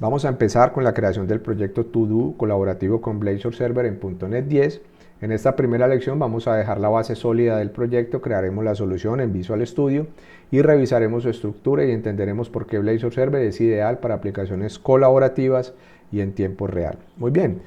Vamos a empezar con la creación del proyecto To-Do colaborativo con Blazor Server en .NET 10. En esta primera lección vamos a dejar la base sólida del proyecto, crearemos la solución en Visual Studio y revisaremos su estructura y entenderemos por qué Blazor Server es ideal para aplicaciones colaborativas y en tiempo real. Muy bien,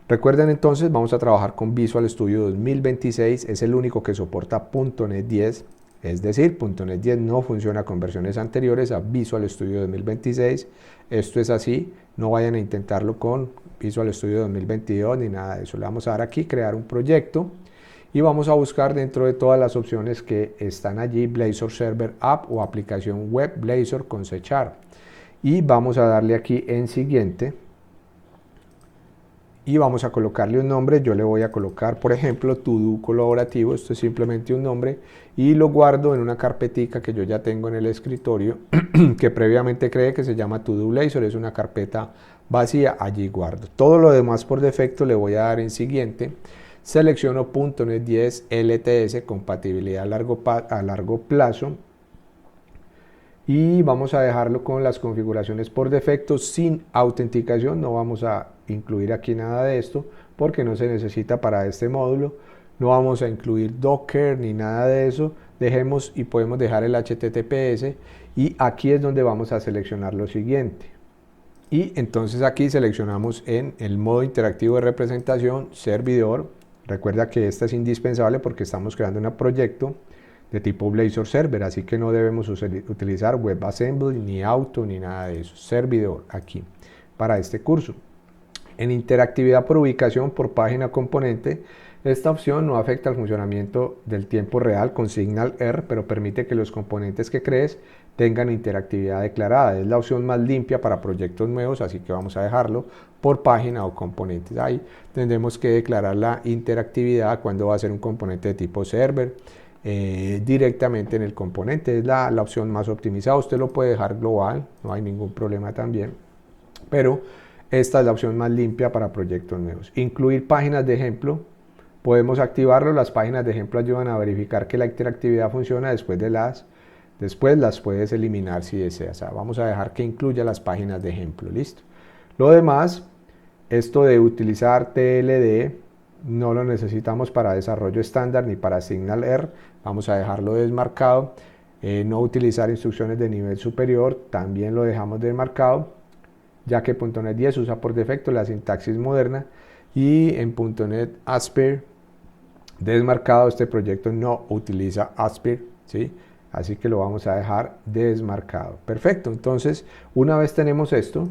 recuerden entonces, vamos a trabajar con Visual Studio 2026, es el único que soporta .NET 10. Es decir, .NET 10 no funciona con versiones anteriores a Visual Studio 2026. Esto es así, no vayan a intentarlo con Visual Studio 2022 ni nada de eso. Le vamos a dar aquí, crear un proyecto y vamos a buscar dentro de todas las opciones que están allí Blazor Server App o aplicación web Blazor con C#. Y vamos a darle aquí en siguiente. Y vamos a colocarle un nombre. Yo le voy a colocar, por ejemplo, To-Do colaborativo. Esto es simplemente un nombre y lo guardo en una carpetica que yo ya tengo en el escritorio que previamente creé, que se llama To-Do Blazor. Es una carpeta vacía, allí guardo. Todo lo demás por defecto le voy a dar en siguiente. Selecciono .NET 10 LTS, compatibilidad a largo plazo. Y vamos a dejarlo con las configuraciones por defecto sin autenticación. No vamos a incluir aquí nada de esto porque no se necesita para este módulo. No vamos a incluir Docker ni nada de eso. Dejemos y podemos dejar el HTTPS y aquí es donde vamos a seleccionar lo siguiente. Y entonces aquí seleccionamos en el modo interactivo de representación servidor. Recuerda que esta es indispensable porque estamos creando un proyecto de tipo Blazor Server, así que no debemos utilizar WebAssembly, ni Auto, ni nada de eso. Servidor aquí para este curso. En interactividad por ubicación por página componente, esta opción no afecta al funcionamiento del tiempo real con SignalR, pero permite que los componentes que crees tengan interactividad declarada. Es la opción más limpia para proyectos nuevos, así que vamos a dejarlo por página o componentes. Ahí tendremos que declarar la interactividad cuando va a ser un componente de tipo server. Directamente en el componente es la opción más optimizada. Usted lo puede dejar global, no hay ningún problema también, pero esta es la opción más limpia para proyectos nuevos. Incluir páginas de ejemplo, podemos activarlo. Las páginas de ejemplo ayudan a verificar que la interactividad funciona. Después las puedes eliminar si deseas. Vamos a dejar que incluya las páginas de ejemplo, listo. Lo demás, esto de utilizar TLD no lo necesitamos para desarrollo estándar ni para SignalR. Vamos a dejarlo desmarcado. No utilizar instrucciones de nivel superior, también lo dejamos desmarcado, ya que .NET 10 usa por defecto la sintaxis moderna y en .NET ASPIR desmarcado. Este proyecto no utiliza ASPIR, ¿sí? Así que lo vamos a dejar desmarcado. Perfecto, entonces una vez tenemos esto,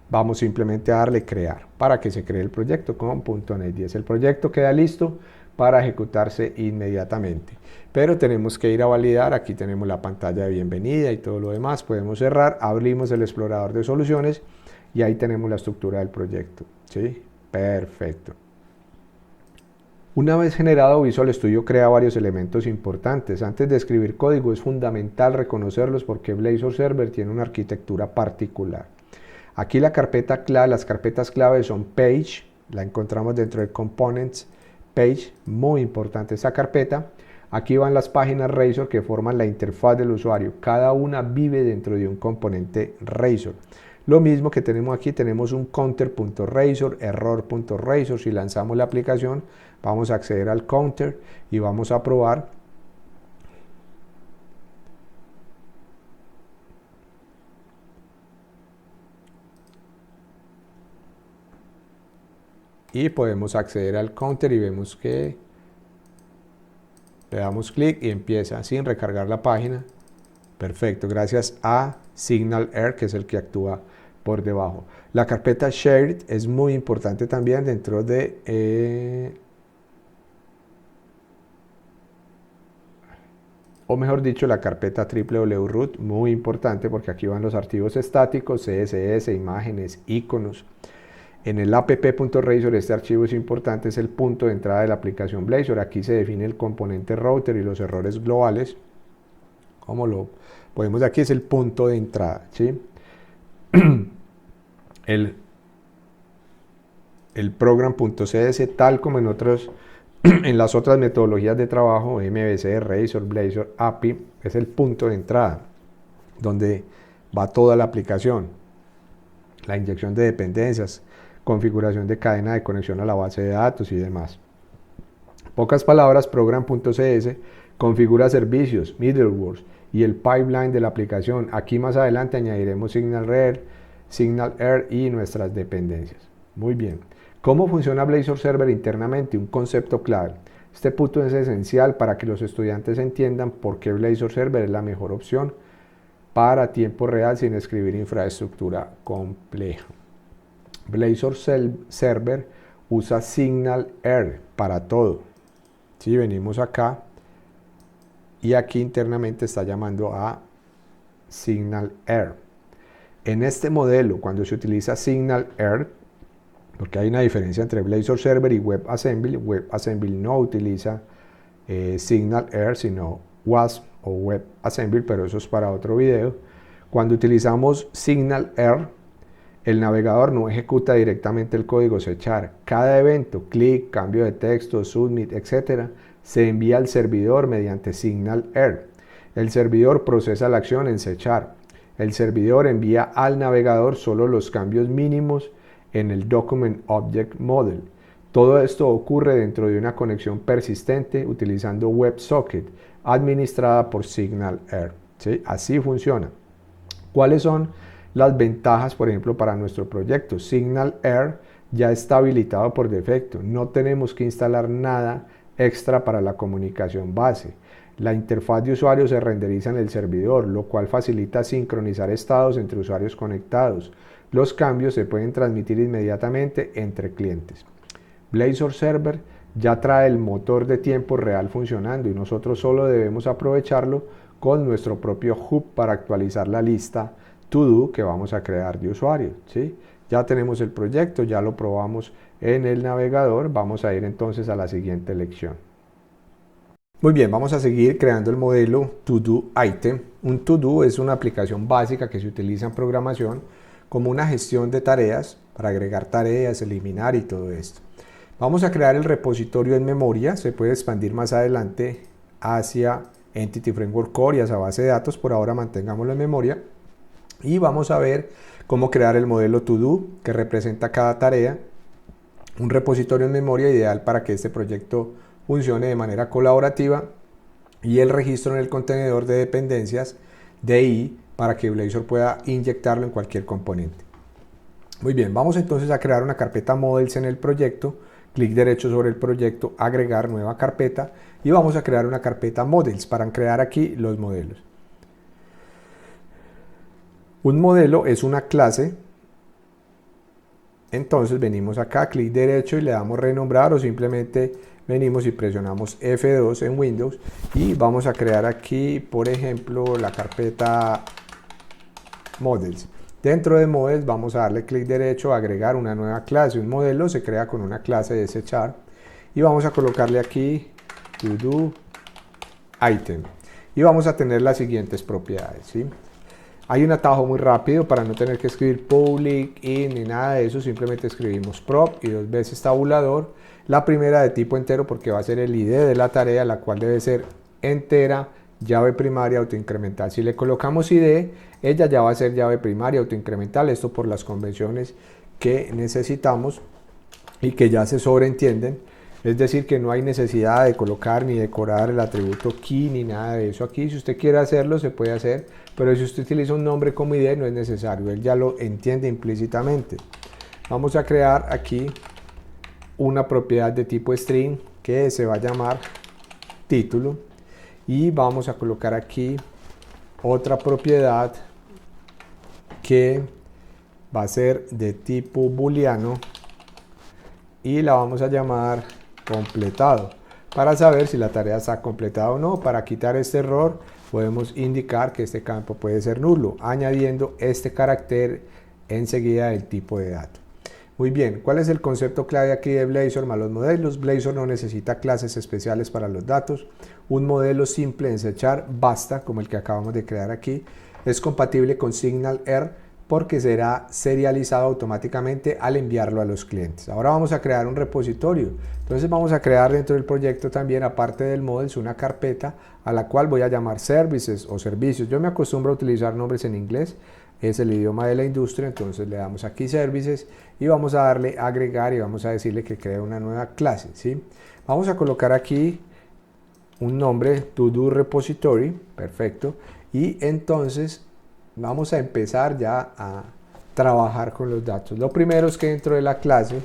vamos simplemente a darle crear para que se cree el proyecto con .NET 10. El proyecto queda listo para ejecutarse inmediatamente, pero tenemos que ir a validar. Aquí tenemos la pantalla de bienvenida y todo lo demás. Podemos cerrar, abrimos el explorador de soluciones y ahí tenemos la estructura del proyecto, ¿sí? Perfecto. Una vez generado, Visual Studio crea varios elementos importantes. Antes de escribir código es fundamental reconocerlos porque Blazor Server tiene una arquitectura particular. Aquí las carpetas clave son Page, la encontramos dentro de Components, Page, muy importante esta carpeta. Aquí van las páginas Razor que forman la interfaz del usuario. Cada una vive dentro de un componente Razor. Lo mismo que tenemos aquí, tenemos un counter.razor, error.razor. Si lanzamos la aplicación, vamos a acceder al counter y vamos a probar. Y podemos acceder al counter y vemos que le damos clic y empieza sin recargar la página. Perfecto, gracias a SignalR, que es el que actúa por debajo. La carpeta Shared es muy importante también dentro de, o mejor dicho, la carpeta www.root, muy importante porque aquí van los archivos estáticos, CSS, imágenes, iconos. En el app.razor este archivo es importante, es el punto de entrada de la aplicación Blazor. Aquí se define el componente router y los errores globales. Como lo podemos aquí, es el punto de entrada, ¿sí? el program.cs, tal como en las otras metodologías de trabajo, MVC, Razor, Blazor, API, es el punto de entrada donde va toda la aplicación. la inyección de dependencias, configuración de cadena de conexión a la base de datos y demás. En pocas palabras, program.cs configura servicios, middlewares y el pipeline de la aplicación. Aquí más adelante añadiremos SignalR y nuestras dependencias. Muy bien. ¿Cómo funciona Blazor Server internamente? Un concepto clave. Este punto es esencial para que los estudiantes entiendan por qué Blazor Server es la mejor opción para tiempo real sin escribir infraestructura compleja. Blazor Server usa SignalR para todo. Si venimos acá y aquí internamente está llamando a SignalR. En este modelo, cuando se utiliza SignalR, porque hay una diferencia entre Blazor Server y WebAssembly no utiliza SignalR, sino WASP o WebAssembly, pero eso es para otro video. Cuando utilizamos SignalR, el navegador no ejecuta directamente el código C#. Cada evento, clic, cambio de texto, submit, etc., se envía al servidor mediante SignalR. El servidor procesa la acción en C#. El servidor envía al navegador solo los cambios mínimos en el Document Object Model. Todo esto ocurre dentro de una conexión persistente utilizando WebSocket, administrada por SignalR. ¿Sí? Así funciona. ¿Cuáles son las ventajas, por ejemplo, para nuestro proyecto? SignalR ya está habilitado por defecto. No tenemos que instalar nada extra para la comunicación base. La interfaz de usuario se renderiza en el servidor, lo cual facilita sincronizar estados entre usuarios conectados. Los cambios se pueden transmitir inmediatamente entre clientes. Blazor Server ya trae el motor de tiempo real funcionando y nosotros solo debemos aprovecharlo con nuestro propio hub para actualizar la lista to do que vamos a crear de usuarios, ¿sí? Ya tenemos el proyecto, ya lo probamos en el navegador. Vamos a ir entonces a la siguiente lección. Muy bien, vamos a seguir creando el modelo To-Do Item. Un To-Do es una aplicación básica que se utiliza en programación como una gestión de tareas para agregar tareas, eliminar y todo esto. Vamos a crear el repositorio en memoria. Se puede expandir más adelante hacia Entity Framework Core y hacia base de datos. Por ahora mantengámoslo en memoria. Y vamos a ver cómo crear el modelo To-Do que representa cada tarea. Un repositorio en memoria ideal para que este proyecto funcione de manera colaborativa, y el registro en el contenedor de dependencias DI para que Blazor pueda inyectarlo en cualquier componente. Muy bien, vamos entonces a crear una carpeta Models en el proyecto. Clic derecho sobre el proyecto, agregar nueva carpeta, y vamos a crear una carpeta Models para crear aquí los modelos. Un modelo es una clase. Entonces venimos acá, clic derecho y le damos renombrar, o simplemente venimos y presionamos F2 en Windows y vamos a crear aquí, por ejemplo, la carpeta Models. Dentro de Models vamos a darle clic derecho, agregar una nueva clase. Un modelo se crea con una clase de C# y vamos a colocarle aquí To-Do Item y vamos a tener las siguientes propiedades, ¿sí? Hay un atajo muy rápido para no tener que escribir public, in ni nada de eso. Simplemente escribimos prop y 2 veces tabulador. La primera de tipo entero porque va a ser el ID de la tarea, la cual debe ser entera, llave primaria autoincremental. Si le colocamos ID, ella ya va a ser llave primaria autoincremental. Esto por las convenciones que necesitamos y que ya se sobreentienden. Es decir, que no hay necesidad de colocar ni decorar el atributo key ni nada de eso aquí. Si usted quiere hacerlo, se puede hacer, pero si usted utiliza un nombre como ID no es necesario, él ya lo entiende implícitamente. Vamos a crear aquí una propiedad de tipo string que se va a llamar título, y vamos a colocar aquí otra propiedad que va a ser de tipo booleano y la vamos a llamar completado, para saber si la tarea está completada o no. Para quitar este error podemos indicar que este campo puede ser nulo, añadiendo este carácter enseguida del tipo de dato. Muy bien, ¿cuál es el concepto clave aquí de Blazor más los modelos? Blazor no necesita clases especiales para los datos. Un modelo simple en C# basta, como el que acabamos de crear aquí. Es compatible con SignalR porque será serializado automáticamente al enviarlo a los clientes. Ahora vamos a crear un repositorio. Entonces vamos a crear dentro del proyecto también, aparte del Models, una carpeta a la cual voy a llamar Services o Servicios. Yo me acostumbro a utilizar nombres en inglés, es el idioma de la industria, entonces le damos aquí Services y vamos a darle agregar y vamos a decirle que cree una nueva clase, ¿sí? Vamos a colocar aquí un nombre, To Do Repository, perfecto, y entonces vamos a empezar ya a trabajar con los datos. Lo primero es que dentro de la clase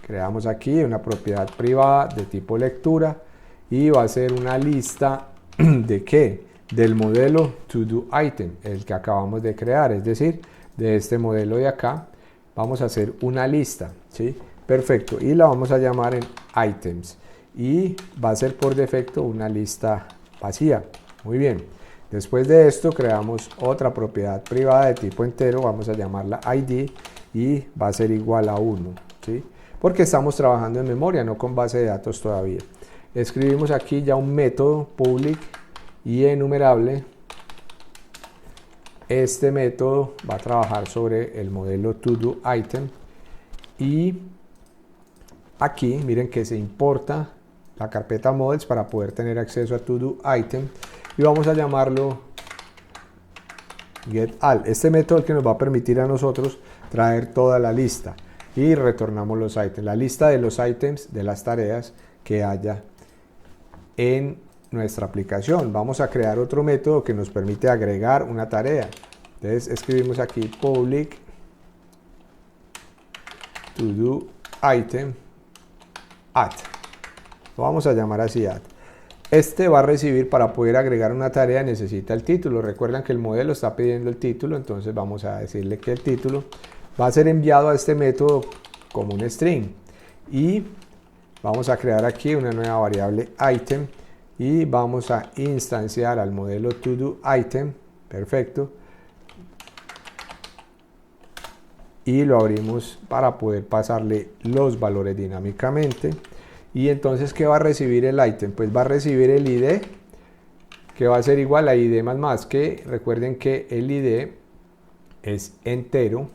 creamos aquí una propiedad privada de tipo lectura y va a ser una lista ¿de qué? Del modelo ToDoItem, el que acabamos de crear, es decir, de este modelo de acá. Vamos a hacer una lista, ¿sí? Perfecto, y la vamos a llamar en items y va a ser por defecto una lista vacía. Muy bien, después de esto creamos otra propiedad privada de tipo entero, vamos a llamarla id y va a ser igual a 1, ¿sí? Porque estamos trabajando en memoria, no con base de datos todavía. Escribimos aquí ya un método public y enumerable. Este método va a trabajar sobre el modelo ToDoItem y aquí miren que se importa la carpeta models para poder tener acceso a ToDoItem y vamos a llamarlo getAll. Este método es el que nos va a permitir a nosotros traer toda la lista y retornamos los items, la lista de los items de las tareas que haya en nuestra aplicación. Vamos a crear otro método que nos permite agregar una tarea. Entonces escribimos aquí public ToDoItem add. Lo vamos a llamar así add. Este va a recibir, para poder agregar una tarea necesita el título. Recuerdan que el modelo está pidiendo el título, entonces vamos a decirle que el título va a ser enviado a este método como un string y vamos a crear aquí una nueva variable item y vamos a instanciar al modelo ToDoItem, perfecto, y lo abrimos para poder pasarle los valores dinámicamente. Y entonces, ¿qué va a recibir el item? Pues va a recibir el ID, que va a ser igual a ID más, que recuerden que el ID es entero,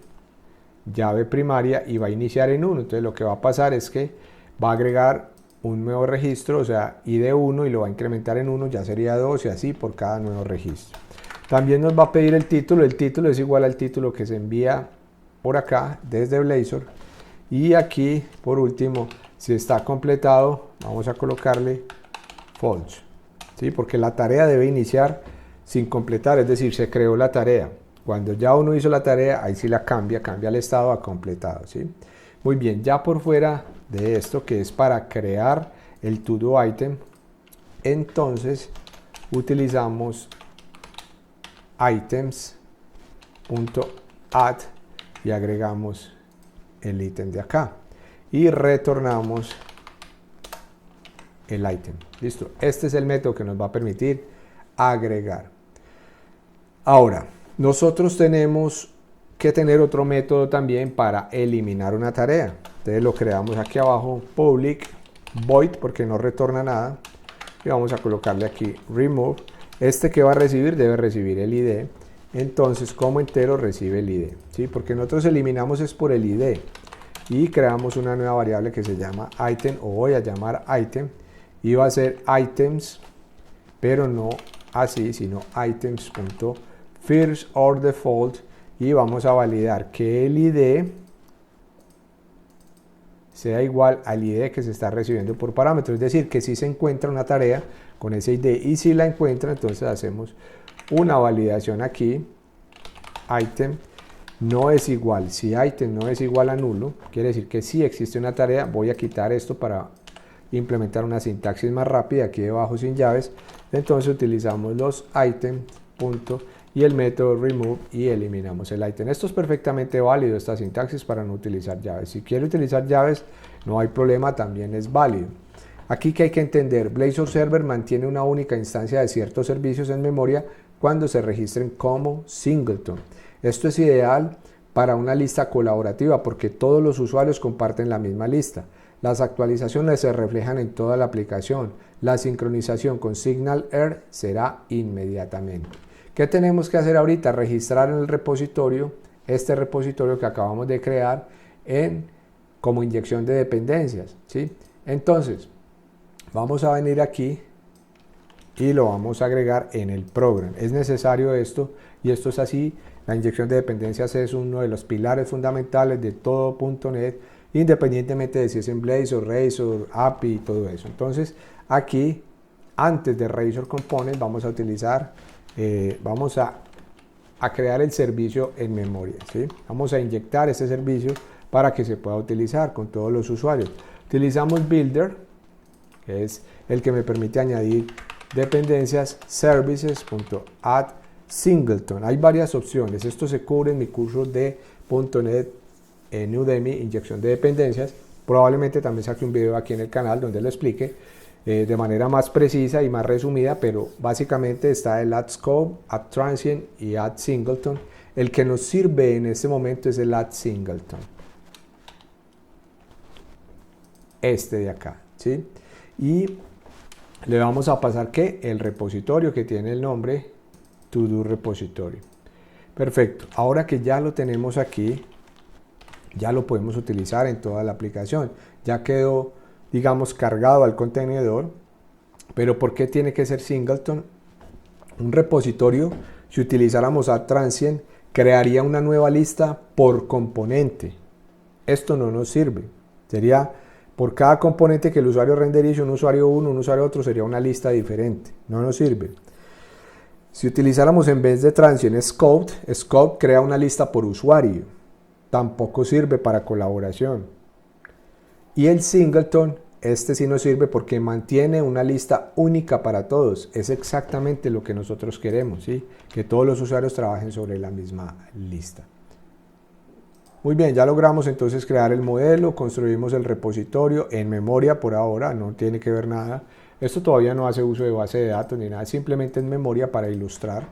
llave primaria, y va a iniciar en 1. Entonces lo que va a pasar es que va a agregar un nuevo registro, o sea, ID 1, y lo va a incrementar en 1, ya sería 2 y así por cada nuevo registro. También nos va a pedir el título es igual al título que se envía por acá desde Blazor. Y aquí, por último, si está completado, vamos a colocarle false, ¿sí? Porque la tarea debe iniciar sin completar, es decir, se creó la tarea. Cuando ya uno hizo la tarea, ahí sí la cambia el estado a completado, ¿sí? Muy bien, ya por fuera de esto, que es para crear el ToDoItem, entonces utilizamos items.add y agregamos el ítem de acá y retornamos el ítem. Listo, este es el método que nos va a permitir agregar. Ahora, nosotros tenemos que tener otro método también para eliminar una tarea. Entonces lo creamos aquí abajo, public void, porque no retorna nada, y vamos a colocarle aquí remove. Este que va a recibir debe recibir el ID, entonces como entero recibe el ID, ¿sí? Porque nosotros eliminamos es por el ID y creamos una nueva variable que se llama item, o voy a llamar item, y va a ser items, pero no así, sino items.firstOrDefault, y vamos a validar que el ID sea igual al ID que se está recibiendo por parámetro, es decir, que si se encuentra una tarea con ese ID, y si la encuentra, entonces hacemos una validación aquí, item no es igual. Si item no es igual a nulo, quiere decir que sí existe una tarea. Voy a quitar esto para implementar una sintaxis más rápida aquí debajo sin llaves. Entonces utilizamos los items punto y el método remove y eliminamos el item. Esto es perfectamente válido, esta sintaxis, para no utilizar llaves. Si quiere utilizar llaves, no hay problema, también es válido. Aquí que hay que entender, Blazor Server mantiene una única instancia de ciertos servicios en memoria cuando se registren como singleton. Esto es ideal para una lista colaborativa porque todos los usuarios comparten la misma lista. Las actualizaciones se reflejan en toda la aplicación. La sincronización con SignalR será inmediatamente. ¿Qué tenemos que hacer ahorita? Registrar en el repositorio, este repositorio que acabamos de crear como inyección de dependencias, ¿sí? Entonces, vamos a venir aquí y lo vamos a agregar en el program. Es necesario esto, y esto es así La inyección de dependencias es uno de los pilares fundamentales de todo .NET, independientemente de si es en Blazor, Razor, API y todo eso. Entonces, aquí, antes de Razor Components, vamos a utilizar, vamos a crear el servicio en memoria, ¿sí? Vamos a inyectar ese servicio para que se pueda utilizar con todos los usuarios. Utilizamos Builder, que es el que me permite añadir dependencias, services.add singleton. Hay varias opciones. Esto se cubre en mi curso de .NET en Udemy, inyección de dependencias. Probablemente también saque un video aquí en el canal donde lo explique de manera más precisa y más resumida, pero básicamente está el add scope, add transient y add singleton. El que nos sirve en este momento es el add singleton. Este de acá, ¿sí? Y le vamos a pasar que el repositorio que tiene el nombre todo repository. Perfecto. Ahora que ya lo tenemos aquí, ya lo podemos utilizar en toda la aplicación. Ya quedó, digamos, cargado al contenedor. Pero ¿por qué tiene que ser singleton? Un repositorio, si utilizáramos add transient, crearía una nueva lista por componente. Esto no nos sirve. Sería por cada componente que el usuario renderice, un usuario 1, un usuario otro, sería una lista diferente. No nos sirve. Si utilizáramos en vez de transient scoped, scoped crea una lista por usuario. Tampoco sirve para colaboración. Y el singleton, este sí nos sirve porque mantiene una lista única para todos. Es exactamente lo que nosotros queremos, ¿sí? Que todos los usuarios trabajen sobre la misma lista. Muy bien, ya logramos entonces crear el modelo, construimos el repositorio en memoria por ahora, no tiene que ver nada. Esto todavía no hace uso de base de datos ni nada, simplemente en memoria para ilustrar.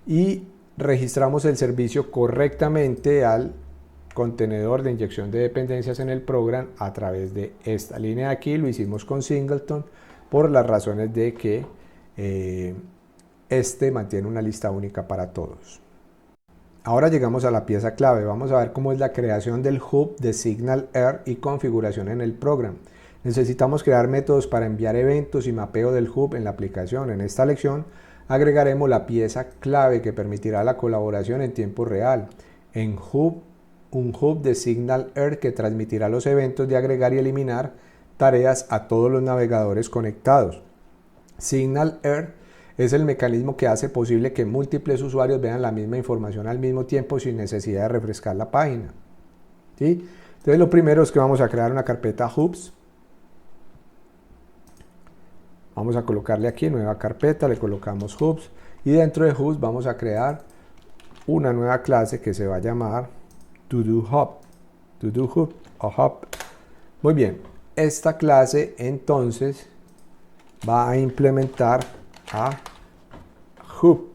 Y registramos el servicio correctamente al contenedor de inyección de dependencias en el program a través de esta línea de aquí. Lo hicimos con singleton por las razones de que este mantiene una lista única para todos. Ahora llegamos a la pieza clave. Vamos a ver cómo es la creación del hub de SignalR y configuración en el program. Necesitamos crear métodos para enviar eventos y mapeo del hub en la aplicación. En esta lección agregaremos la pieza clave que permitirá la colaboración en tiempo real. En un hub de SignalR que transmitirá los eventos de agregar y eliminar tareas a todos los navegadores conectados. SignalR es el mecanismo que hace posible que múltiples usuarios vean la misma información al mismo tiempo sin necesidad de refrescar la página, ¿sí? Entonces lo primero es que vamos a crear una carpeta hubs. Vamos a colocarle aquí nueva carpeta, le colocamos hubs y dentro de hubs vamos a crear una nueva clase que se va a llamar ToDoHub, ToDoHub o Hub. Muy bien, esta clase entonces va a implementar a hub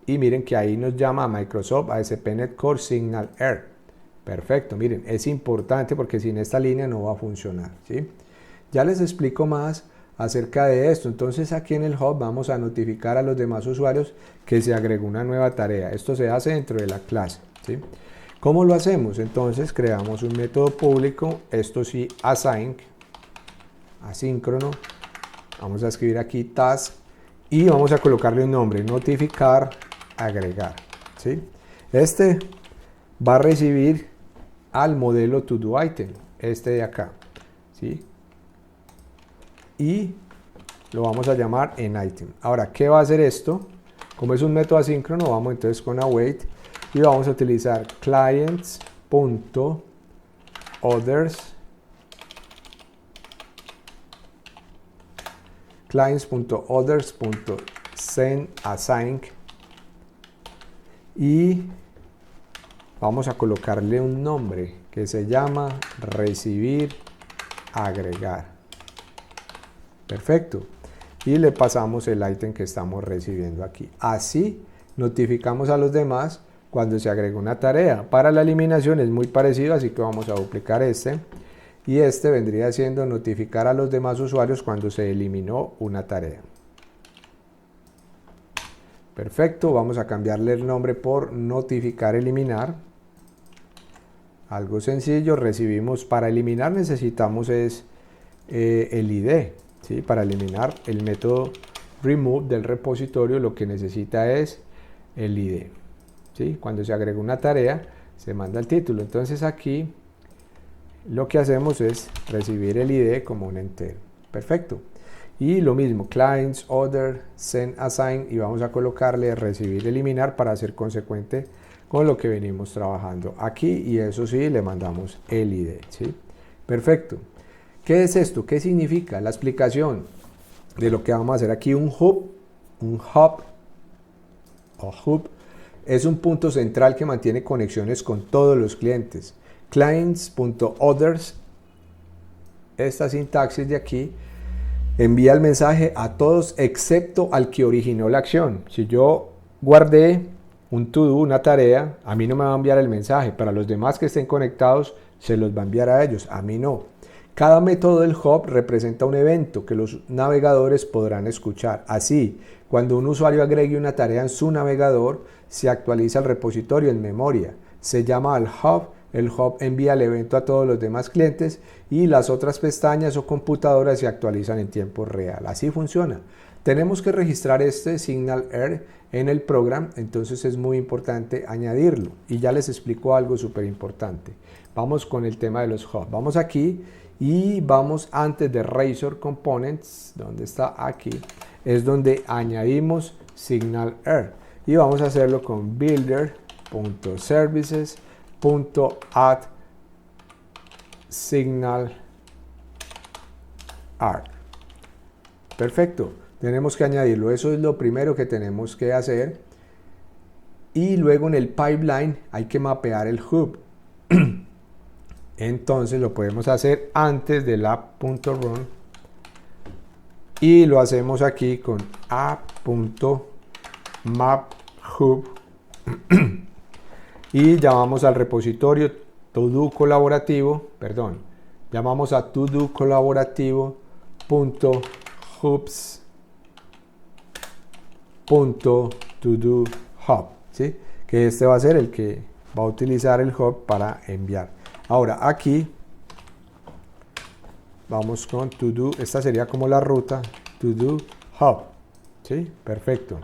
y miren que ahí nos llama a Microsoft ASP.NET Core SignalR. Perfecto, miren, es importante porque sin esta línea no va a funcionar, ¿sí? Ya les explico más acerca de esto. Entonces aquí en el hub vamos a notificar a los demás usuarios que se agregó una nueva tarea. Esto se hace dentro de la clase, ¿sí? ¿Cómo lo hacemos? Entonces creamos un método público, esto sí, async, asíncrono. Vamos a escribir aquí task y vamos a colocarle un nombre, notificar, agregar, ¿sí? Este va a recibir al modelo ToDoItem, este de acá, ¿sí? Y lo vamos a llamar en item. Ahora, ¿qué va a hacer esto? Como es un método asíncrono, vamos entonces con await y vamos a utilizar clients.others.sendAsync y vamos a colocarle un nombre que se llama recibir agregar. Perfecto. Y le pasamos el ítem que estamos recibiendo aquí. Así notificamos a los demás cuando se agrega una tarea. Para la eliminación es muy parecido, así que vamos a duplicar este. Y este vendría siendo notificar a los demás usuarios cuando se eliminó una tarea. Perfecto, vamos a cambiarle el nombre por notificar eliminar. Algo sencillo, recibimos, para eliminar necesitamos el ID. ¿Sí? Para eliminar el método remove del repositorio lo que necesita es el ID. ¿Sí? Cuando se agrega una tarea, se manda el título. Entonces aquí lo que hacemos es recibir el ID como un entero. Perfecto. Y lo mismo, clients, order, send, assign, y vamos a colocarle recibir, eliminar para ser consecuente con lo que venimos trabajando aquí, y eso sí, le mandamos el ID. ¿Sí? Perfecto. ¿Qué es esto? ¿Qué significa? La explicación de lo que vamos a hacer aquí, un hub es un punto central que mantiene conexiones con todos los clientes. Clients.others, esta sintaxis de aquí, envía el mensaje a todos excepto al que originó la acción. Si yo guardé un to-do, una tarea, a mí no me va a enviar el mensaje. Para los demás que estén conectados, se los va a enviar a ellos, a mí no. Cada método del hub representa un evento que los navegadores podrán escuchar. Así, cuando un usuario agregue una tarea en su navegador, se actualiza el repositorio en memoria. Se llama al hub. El hub envía el evento a todos los demás clientes y las otras pestañas o computadoras se actualizan en tiempo real. Así funciona. Tenemos que registrar este signal error en el programa, entonces es muy importante añadirlo. Y ya les explico algo súper importante. Vamos con el tema de los hubs. Vamos aquí y vamos antes de Razor Components, donde está aquí, es donde añadimos signal error. Y vamos a hacerlo con builder.services.add signal error. Perfecto, tenemos que añadirlo, eso es lo primero que tenemos que hacer. Y luego en el pipeline hay que mapear el hub. Entonces lo podemos hacer antes del app.run y lo hacemos aquí con app.maphub y llamamos al repositorio todo colaborativo, llamamos a todo colaborativo.hubs.todohub, ¿sí? Que este va a ser el que va a utilizar el hub para enviar. Ahora aquí vamos con to do, esta sería como la ruta to do hub, ¿sí? Perfecto.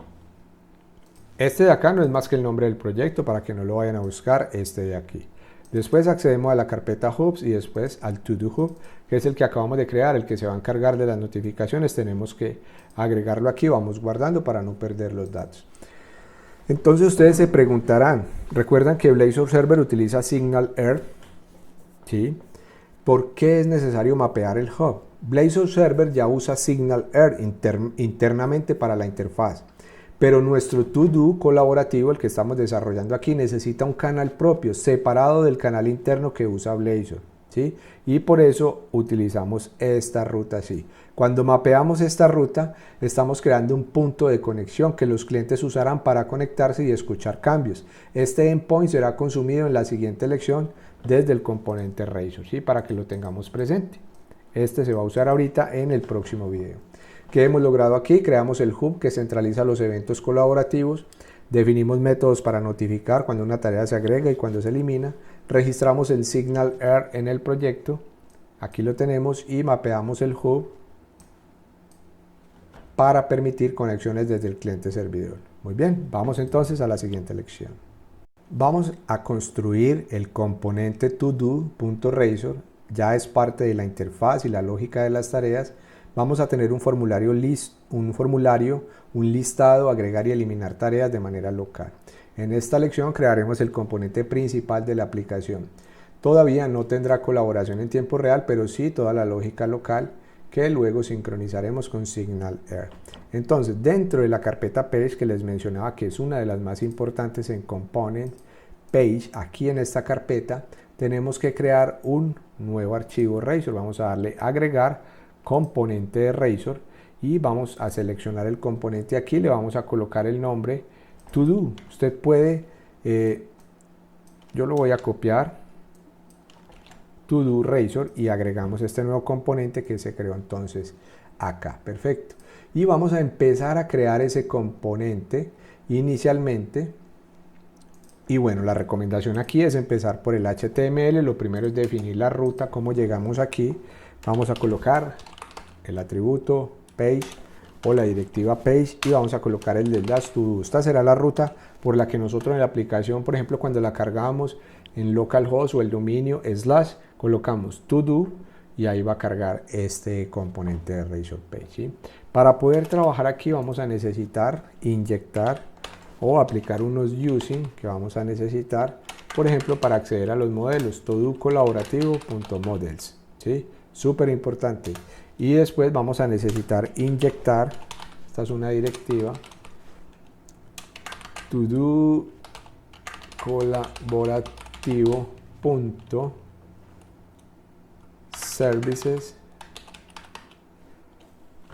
Este de acá no es más que el nombre del proyecto para que no lo vayan a buscar, este de aquí. Después accedemos a la carpeta hubs y después al to do hub, que es el que acabamos de crear, el que se va a encargar de las notificaciones. Tenemos que agregarlo aquí, vamos guardando para no perder los datos. Entonces ustedes se preguntarán, recuerdan que Blazor Server utiliza signal error, ¿sí? ¿Por qué es necesario mapear el hub? Blazor Server ya usa signal error internamente para la interfaz, pero nuestro to-do colaborativo, el que estamos desarrollando aquí, necesita un canal propio, separado del canal interno que usa Blazor, ¿sí? Y por eso utilizamos esta ruta así. Cuando mapeamos esta ruta, estamos creando un punto de conexión que los clientes usarán para conectarse y escuchar cambios. Este endpoint será consumido en la siguiente lección desde el componente Razor, ¿sí? Para que lo tengamos presente. Este se va a usar ahorita en el próximo video. ¿Qué hemos logrado aquí? Creamos el hub que centraliza los eventos colaborativos, definimos métodos para notificar cuando una tarea se agrega y cuando se elimina, registramos el signal error en el proyecto, aquí lo tenemos, y mapeamos el hub para permitir conexiones desde el cliente servidor. Muy bien, vamos entonces a la siguiente lección. Vamos a construir el componente todo.razor, ya es parte de la interfaz y la lógica de las tareas. Vamos a tener un formulario, un listado, agregar y eliminar tareas de manera local. En esta lección crearemos el componente principal de la aplicación. Todavía no tendrá colaboración en tiempo real, pero sí toda la lógica local que luego sincronizaremos con signal error. Entonces, dentro de la carpeta page que les mencionaba, que es una de las más importantes en component page, aquí en esta carpeta tenemos que crear un nuevo archivo Razor. Vamos a darle agregar componente de Razor y vamos a seleccionar el componente aquí, le vamos a colocar el nombre to do. Usted puede, yo lo voy a copiar, to do Razor, y agregamos este nuevo componente que se creó entonces acá. Perfecto. Y vamos a empezar a crear ese componente inicialmente. Y bueno, la recomendación aquí es empezar por el HTML. Lo primero es definir la ruta, cómo llegamos aquí. Vamos a colocar el atributo page o la directiva page y vamos a colocar el del dash to do. Esta será la ruta por la que nosotros en la aplicación, por ejemplo, cuando la cargamos en localhost o el dominio slash, colocamos to do y ahí va a cargar este componente de Razor Page, ¿sí? Para poder trabajar aquí vamos a necesitar inyectar o aplicar unos using que vamos a necesitar, por ejemplo, para acceder a los modelos, todo colaborativo.models, ¿sí? Súper importante. Y después vamos a necesitar inyectar, esta es una directiva, todo colaborativo.services.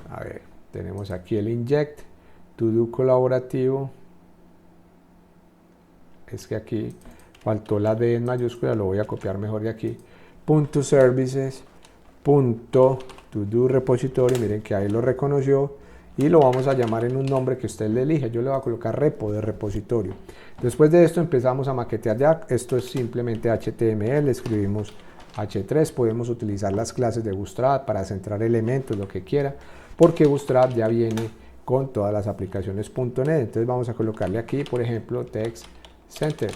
A ver, tenemos aquí el inject, todo colaborativo. Es que aquí faltó la D en mayúscula, lo voy a copiar mejor de aquí. Punto services, punto to do repository, miren que ahí lo reconoció y lo vamos a llamar en un nombre que usted le elija. Yo le voy a colocar repo de repositorio. Después de esto empezamos a maquetear ya. Esto es simplemente HTML, escribimos H3, podemos utilizar las clases de Bootstrap para centrar elementos, lo que quiera, porque Bootstrap ya viene con todas las aplicaciones .NET. Entonces vamos a colocarle aquí, por ejemplo, text center.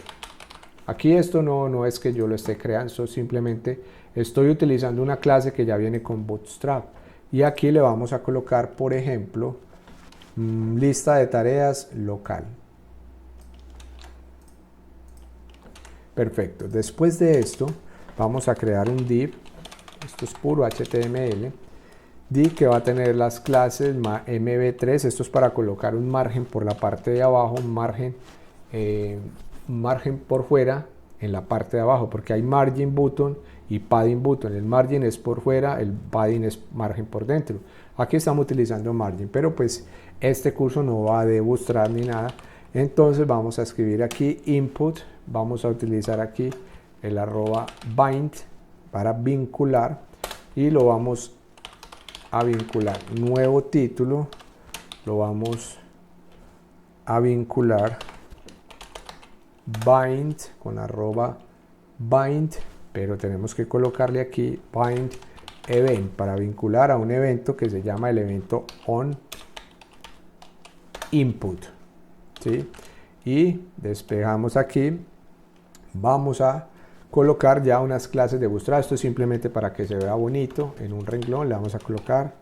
Aquí esto no es que yo lo esté creando, simplemente estoy utilizando una clase que ya viene con Bootstrap. Y aquí le vamos a colocar, por ejemplo, lista de tareas local. Perfecto. Después de esto, vamos a crear un div. Esto es puro HTML. Div que va a tener las clases mb3. Esto es para colocar un margen por la parte de abajo, un margen por fuera en la parte de abajo, porque hay margin button y padding button. El margin es por fuera, el padding es margen por dentro. Aquí estamos utilizando margin, pero pues este curso no va de Bootstrap ni nada. Entonces vamos a escribir aquí input, vamos a utilizar aquí el @bind para vincular y lo vamos a vincular. Nuevo título, lo vamos a vincular bind con @bind, pero tenemos que colocarle aquí bind event para vincular a un evento que se llama el evento on input, ¿sí? Y despejamos aquí, vamos a colocar ya unas clases de Bootstrap. Esto es simplemente para que se vea bonito en un renglón. Le vamos a colocar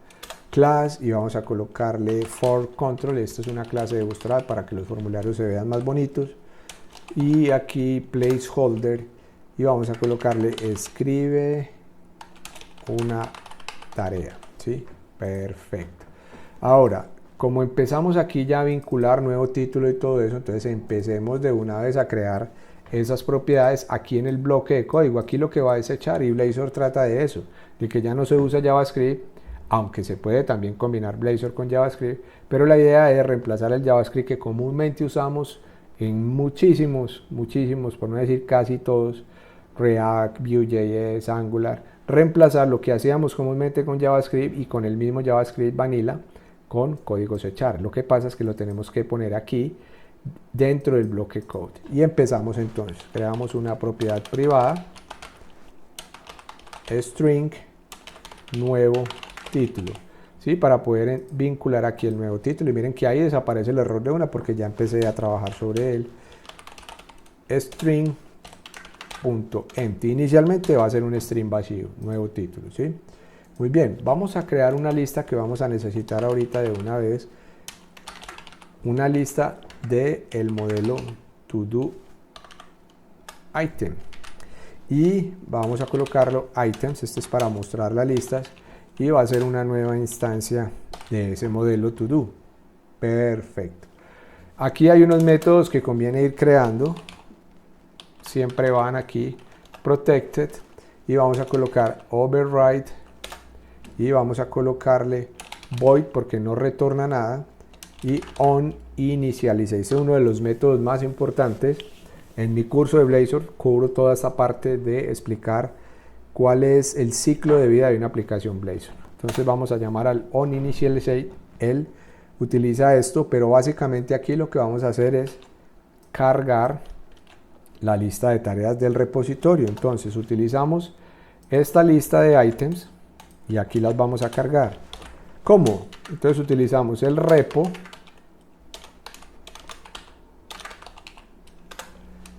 class y vamos a colocarle for control. Esta es una clase de Bootstrap para que los formularios se vean más bonitos. Y aquí placeholder y vamos a colocarle escribe una tarea, ¿sí? Perfecto. Ahora, como empezamos aquí ya a vincular nuevo título y todo eso, entonces empecemos de una vez a crear esas propiedades aquí en el bloque de código. Aquí lo que va a desechar, y Blazor trata de eso, de que ya no se usa JavaScript, aunque se puede también combinar Blazor con JavaScript, pero la idea es reemplazar el JavaScript que comúnmente usamos en muchísimos, por no decir casi todos, React, Vue.js, Angular, reemplazar lo que hacíamos comúnmente con JavaScript y con el mismo JavaScript Vanilla con código C#. Lo que pasa es que lo tenemos que poner aquí dentro del bloque code. Y empezamos entonces, creamos una propiedad privada, string, nuevo título, ¿sí? Para poder vincular aquí el nuevo título. Y miren que ahí desaparece el error de una porque ya empecé a trabajar sobre él. String.empty. Inicialmente va a ser un string vacío, nuevo título, ¿sí? Muy bien, vamos a crear una lista que vamos a necesitar ahorita de una vez. Una lista del modelo todo item. Y vamos a colocarlo items. Este es para mostrar las listas. Y va a ser una nueva instancia de ese modelo to do. Perfecto. Aquí hay unos métodos que conviene ir creando. Siempre van aquí protected y vamos a colocar override y vamos a colocarle void porque no retorna nada y on initialize. Este es uno de los métodos más importantes. En mi curso de Blazor cubro toda esta parte de explicar cuál es el ciclo de vida de una aplicación Blazor. Entonces vamos a llamar al onInitialize. Él utiliza esto, pero básicamente aquí lo que vamos a hacer es cargar la lista de tareas del repositorio. Entonces utilizamos esta lista de items y aquí las vamos a cargar. ¿Cómo? Entonces utilizamos el repo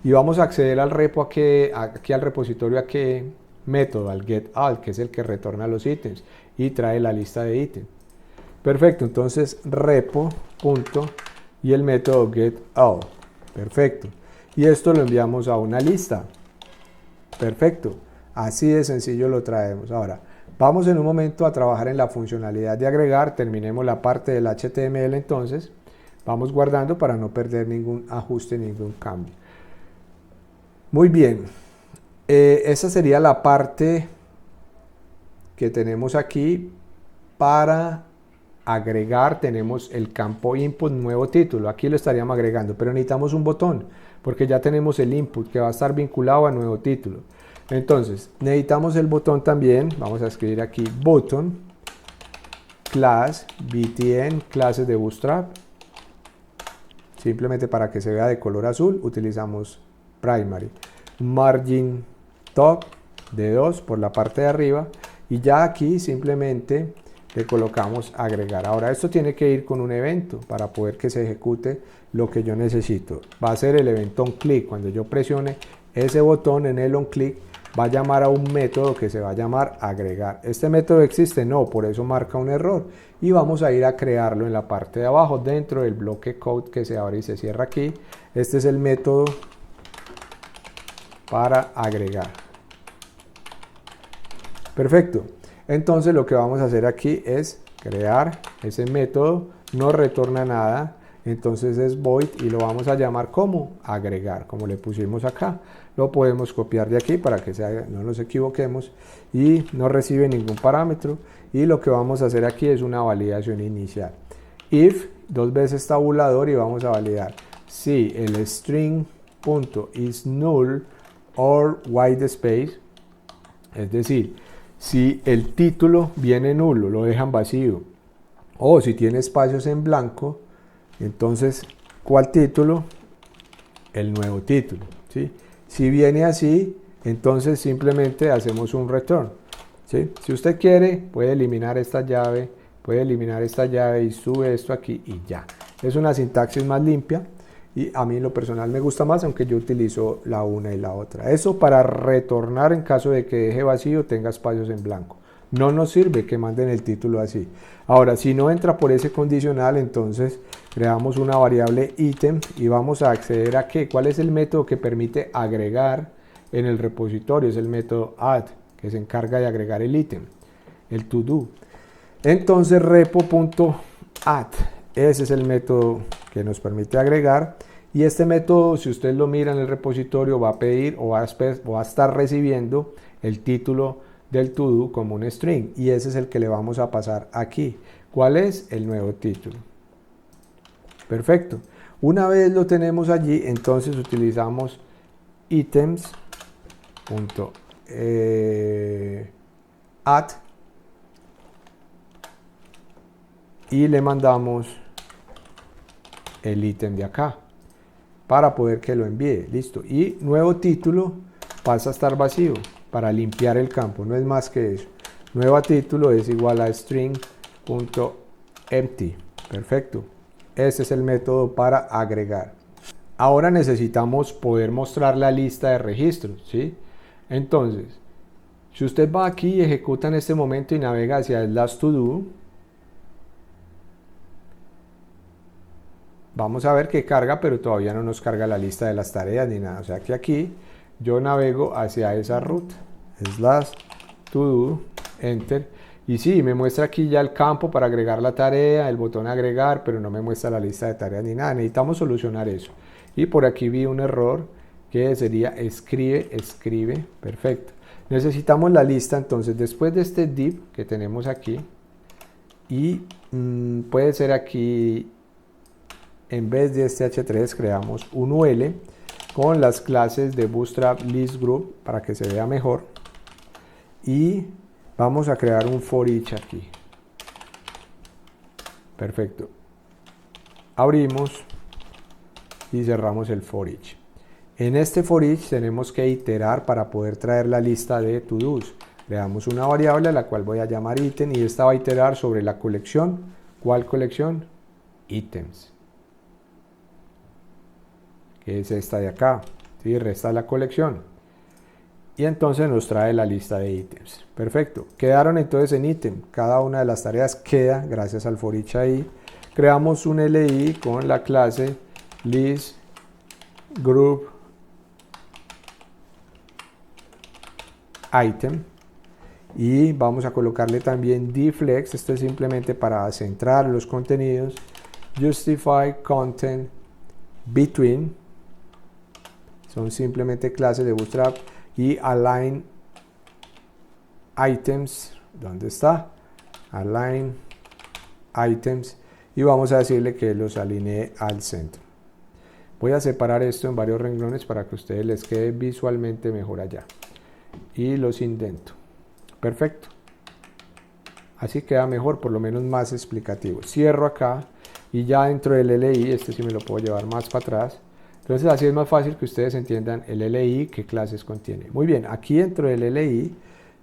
y vamos a acceder al repo aquí al repositorio a qué método, al getAll, que es el que retorna los ítems y trae la lista de ítems. Perfecto, entonces repo punto y el método getAll. Perfecto. Y esto lo enviamos a una lista. Perfecto. Así de sencillo lo traemos. Ahora, vamos en un momento a trabajar en la funcionalidad de agregar. Terminemos la parte del HTML entonces. Vamos guardando para no perder ningún ajuste, ningún cambio. Muy bien. Esa sería la parte que tenemos aquí para agregar. Tenemos el campo input, nuevo título. Aquí lo estaríamos agregando, pero necesitamos un botón porque ya tenemos el input que va a estar vinculado a nuevo título. Entonces, necesitamos el botón también. Vamos a escribir aquí button, class, btn, clases de Bootstrap. Simplemente para que se vea de color azul, utilizamos primary. Margin top de 2 por la parte de arriba. Y ya aquí simplemente le colocamos agregar. Ahora esto tiene que ir con un evento para poder que se ejecute lo que yo necesito. Va a ser el evento onClick. Cuando yo presione ese botón en el onClick, va a llamar a un método que se va a llamar agregar. ¿Este método existe? No, por eso marca un error. Y vamos a ir a crearlo en la parte de abajo, dentro del bloque code que se abre y se cierra aquí. Este es el método para agregar. Perfecto. Entonces lo que vamos a hacer aquí es crear ese método, no retorna nada, entonces es void y lo vamos a llamar como agregar, como le pusimos acá. Lo podemos copiar de aquí para que no nos equivoquemos y no recibe ningún parámetro. Y lo que vamos a hacer aquí es una validación inicial. If, dos veces tabulador, y vamos a validar si el string punto is null or white space, es decir, si el título viene nulo, lo dejan vacío, o si tiene espacios en blanco, entonces, ¿cuál título? El nuevo título, ¿sí? Si viene así, entonces simplemente hacemos un return, ¿sí? Si usted quiere, puede eliminar esta llave y sube esto aquí y ya. Es una sintaxis más limpia y a mí en lo personal me gusta más, aunque yo utilizo la una y la otra. Eso para retornar en caso de que deje vacío, tenga espacios en blanco. No nos sirve que manden el título así. Ahora, si no entra por ese condicional, entonces creamos una variable item y vamos a acceder a ¿qué? ¿Cuál es el método que permite agregar en el repositorio? Es el método add, que se encarga de agregar el ítem, el to do. Entonces repo.add, ese es el método que nos permite agregar. Y este método, si usted lo mira en el repositorio, va a pedir o va a estar recibiendo el título del to do como un string, y ese es el que le vamos a pasar aquí. ¿Cuál es? El nuevo título. Perfecto. Una vez lo tenemos allí, entonces utilizamos items.add y le mandamos el ítem de acá para poder que lo envíe. Listo. Y nuevo título pasa a estar vacío para limpiar el campo, no es más que eso. Nuevo título es igual a string.empty. Perfecto. Este es el método para agregar. Ahora necesitamos poder mostrar la lista de registros, ¿sí? Entonces, si usted va aquí y ejecuta en este momento y navega hacia el last to do, vamos a ver que carga, pero todavía no nos carga la lista de las tareas ni nada. O sea que aquí yo navego hacia esa ruta, slash to do, enter, y sí, me muestra aquí ya el campo para agregar la tarea, el botón agregar, pero no me muestra la lista de tareas ni nada. Necesitamos solucionar eso. Y por aquí vi un error que sería escribe, perfecto. Necesitamos la lista, entonces después de este div que tenemos aquí, y puede ser aquí, en vez de este h3 creamos un UL con las clases de Bootstrap List Group para que se vea mejor, y vamos a crear un for each aquí. Perfecto. Abrimos y cerramos el for each. En este for each tenemos que iterar para poder traer la lista de to-dos. Creamos una variable a la cual voy a llamar ítem y esta va a iterar sobre la colección. ¿Cuál colección? Ítems. Que es esta de acá. ¿Sí? Resta la colección. Y entonces nos trae la lista de ítems. Perfecto. Quedaron entonces en ítem. Cada una de las tareas queda gracias al for each ahí. Creamos un LI con la clase list group item. Y vamos a colocarle también dflex, esto es simplemente para centrar los contenidos, justify content between, son simplemente clases de Bootstrap, y align items, ¿dónde está? Align items, y vamos a decirle que los alinee al centro. Voy a separar esto en varios renglones para que a ustedes les quede visualmente mejor allá, y los indento. Perfecto. Así queda mejor, por lo menos más explicativo. Cierro acá y ya dentro del LI, este sí me lo puedo llevar más para atrás. Entonces así es más fácil que ustedes entiendan el LI, qué clases contiene. Muy bien, aquí dentro del LI,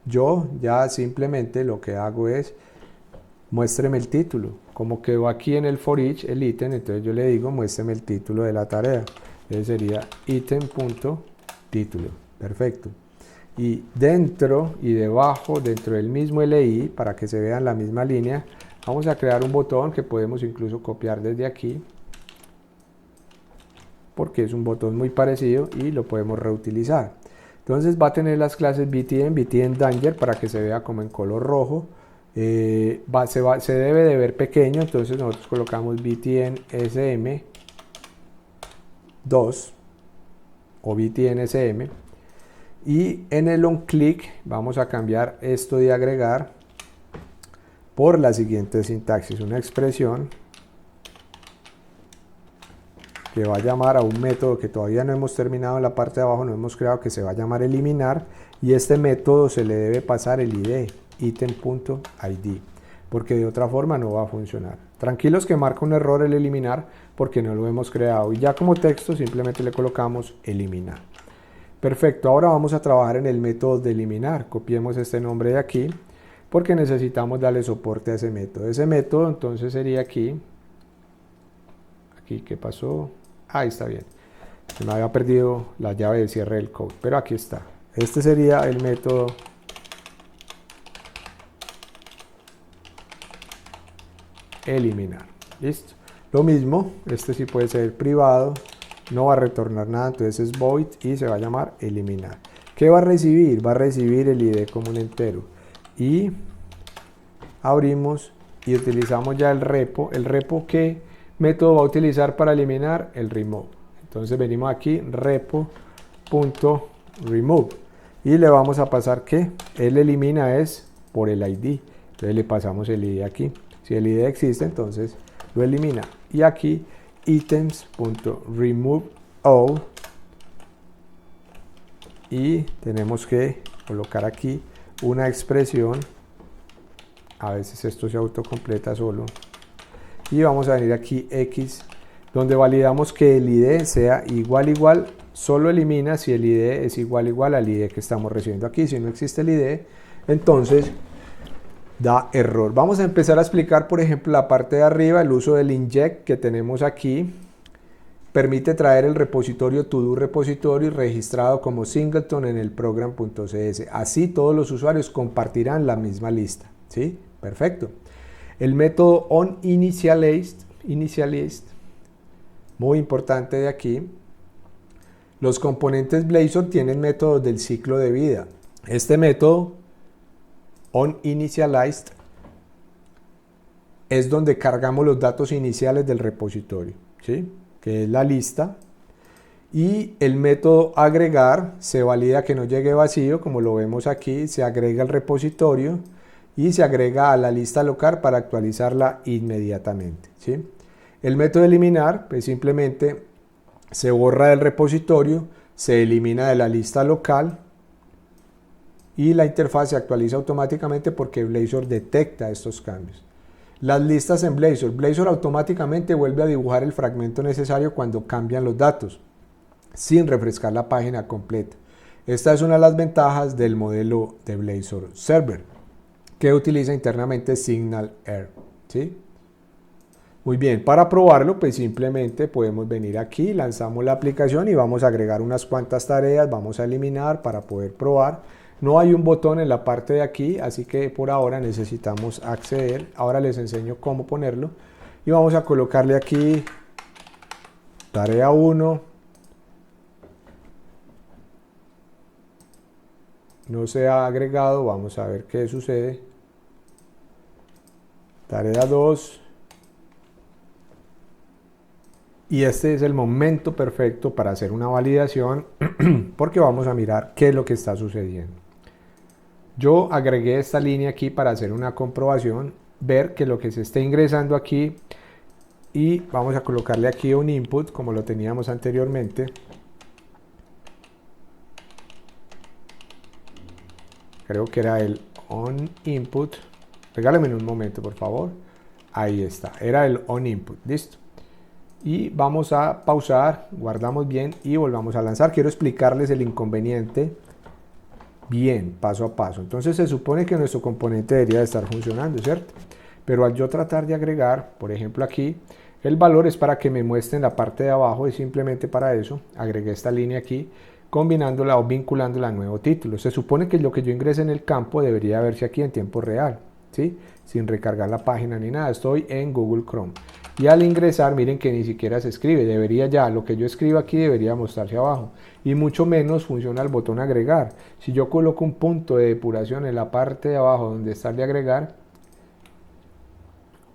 yo ya simplemente lo que hago es, muéstreme el título. Como quedó aquí en el for each, el ítem, entonces yo le digo, muéstreme el título de la tarea. Entonces sería ítem.título. Perfecto. Y dentro y debajo, dentro del mismo LI, para que se vean la misma línea, vamos a crear un botón que podemos incluso copiar desde aquí, porque es un botón muy parecido y lo podemos reutilizar. Entonces va a tener las clases btn danger para que se vea como en color rojo. Se debe de ver pequeño, entonces nosotros colocamos btn sm2 o btn sm. Y en el onClick vamos a cambiar esto de agregar por la siguiente sintaxis, una expresión que va a llamar a un método que todavía no hemos terminado en la parte de abajo, no hemos creado, que se va a llamar eliminar, y este método se le debe pasar el ID, item.id, porque de otra forma no va a funcionar. Tranquilos que marca un error el eliminar porque no lo hemos creado, y ya como texto simplemente le colocamos eliminar. Perfecto, ahora vamos a trabajar en el método de eliminar. Copiemos este nombre de aquí porque necesitamos darle soporte a ese método. Ese método entonces sería aquí. Aquí, ¿qué pasó? Ahí está bien. Se me había perdido la llave de cierre del code, pero aquí está. Este sería el método eliminar. Listo. Lo mismo, este sí puede ser privado. No va a retornar nada, entonces es void y se va a llamar eliminar. ¿Qué va a recibir? Va a recibir el ID como un entero. Y abrimos y utilizamos ya el repo. ¿El repo qué método va a utilizar para eliminar? El remove. Entonces venimos aquí, repo.remove. Y le vamos a pasar que él elimina es por el ID. Entonces le pasamos el ID aquí. Si el ID existe, entonces lo elimina. Y aquí items.remove all, y tenemos que colocar aquí una expresión, a veces esto se autocompleta solo, y vamos a venir aquí x, donde validamos que el ID sea igual, solo elimina si el ID es igual al ID que estamos recibiendo aquí. Si no existe el ID, entonces da error. Vamos a empezar a explicar, por ejemplo, la parte de arriba, el uso del inject que tenemos aquí. Permite traer el repositorio todo repository registrado como singleton en el program.cs. Así todos los usuarios compartirán la misma lista. ¿Sí? Perfecto. El método onInitialized, muy importante de aquí. Los componentes Blazor tienen métodos del ciclo de vida. Este método onInitialized es donde cargamos los datos iniciales del repositorio, ¿sí? Que es la lista, y el método agregar se valida que no llegue vacío, como lo vemos aquí, se agrega al repositorio y se agrega a la lista local para actualizarla inmediatamente, ¿sí? El método eliminar, pues simplemente se borra del repositorio, se elimina de la lista local, y la interfaz se actualiza automáticamente porque Blazor detecta estos cambios. Las listas en Blazor automáticamente vuelve a dibujar el fragmento necesario cuando cambian los datos, sin refrescar la página completa. Esta es una de las ventajas del modelo de Blazor Server, que utiliza internamente SignalR, ¿sí? Muy bien, para probarlo, pues simplemente podemos venir aquí, lanzamos la aplicación y vamos a agregar unas cuantas tareas, vamos a eliminar para poder probar. No hay un botón en la parte de aquí, así que por ahora necesitamos acceder. Ahora les enseño cómo ponerlo y vamos a colocarle aquí tarea 1. No se ha agregado, vamos a ver qué sucede. Tarea 2. Y este es el momento perfecto para hacer una validación porque vamos a mirar qué es lo que está sucediendo. Yo agregué esta línea aquí para hacer una comprobación, ver que lo que se esté ingresando aquí, y vamos a colocarle aquí un input como lo teníamos anteriormente. Creo que era el onInput. Regálame un momento, por favor. Ahí está, era el onInput, listo. Y vamos a pausar, guardamos bien y volvamos a lanzar. Quiero explicarles el inconveniente bien, paso a paso. Entonces se supone que nuestro componente debería de estar funcionando, ¿cierto? Pero al yo tratar de agregar, por ejemplo aquí, el valor es para que me muestre en la parte de abajo y simplemente para eso agregué esta línea aquí, combinándola o vinculándola a nuevo título. Se supone que lo que yo ingrese en el campo debería verse aquí en tiempo real, ¿sí? Sin recargar la página ni nada. Estoy en Google Chrome. Y al ingresar, miren que ni siquiera se escribe, debería ya, lo que yo escribo aquí debería mostrarse abajo. Y mucho menos funciona el botón agregar. Si yo coloco un punto de depuración en la parte de abajo donde está el de agregar,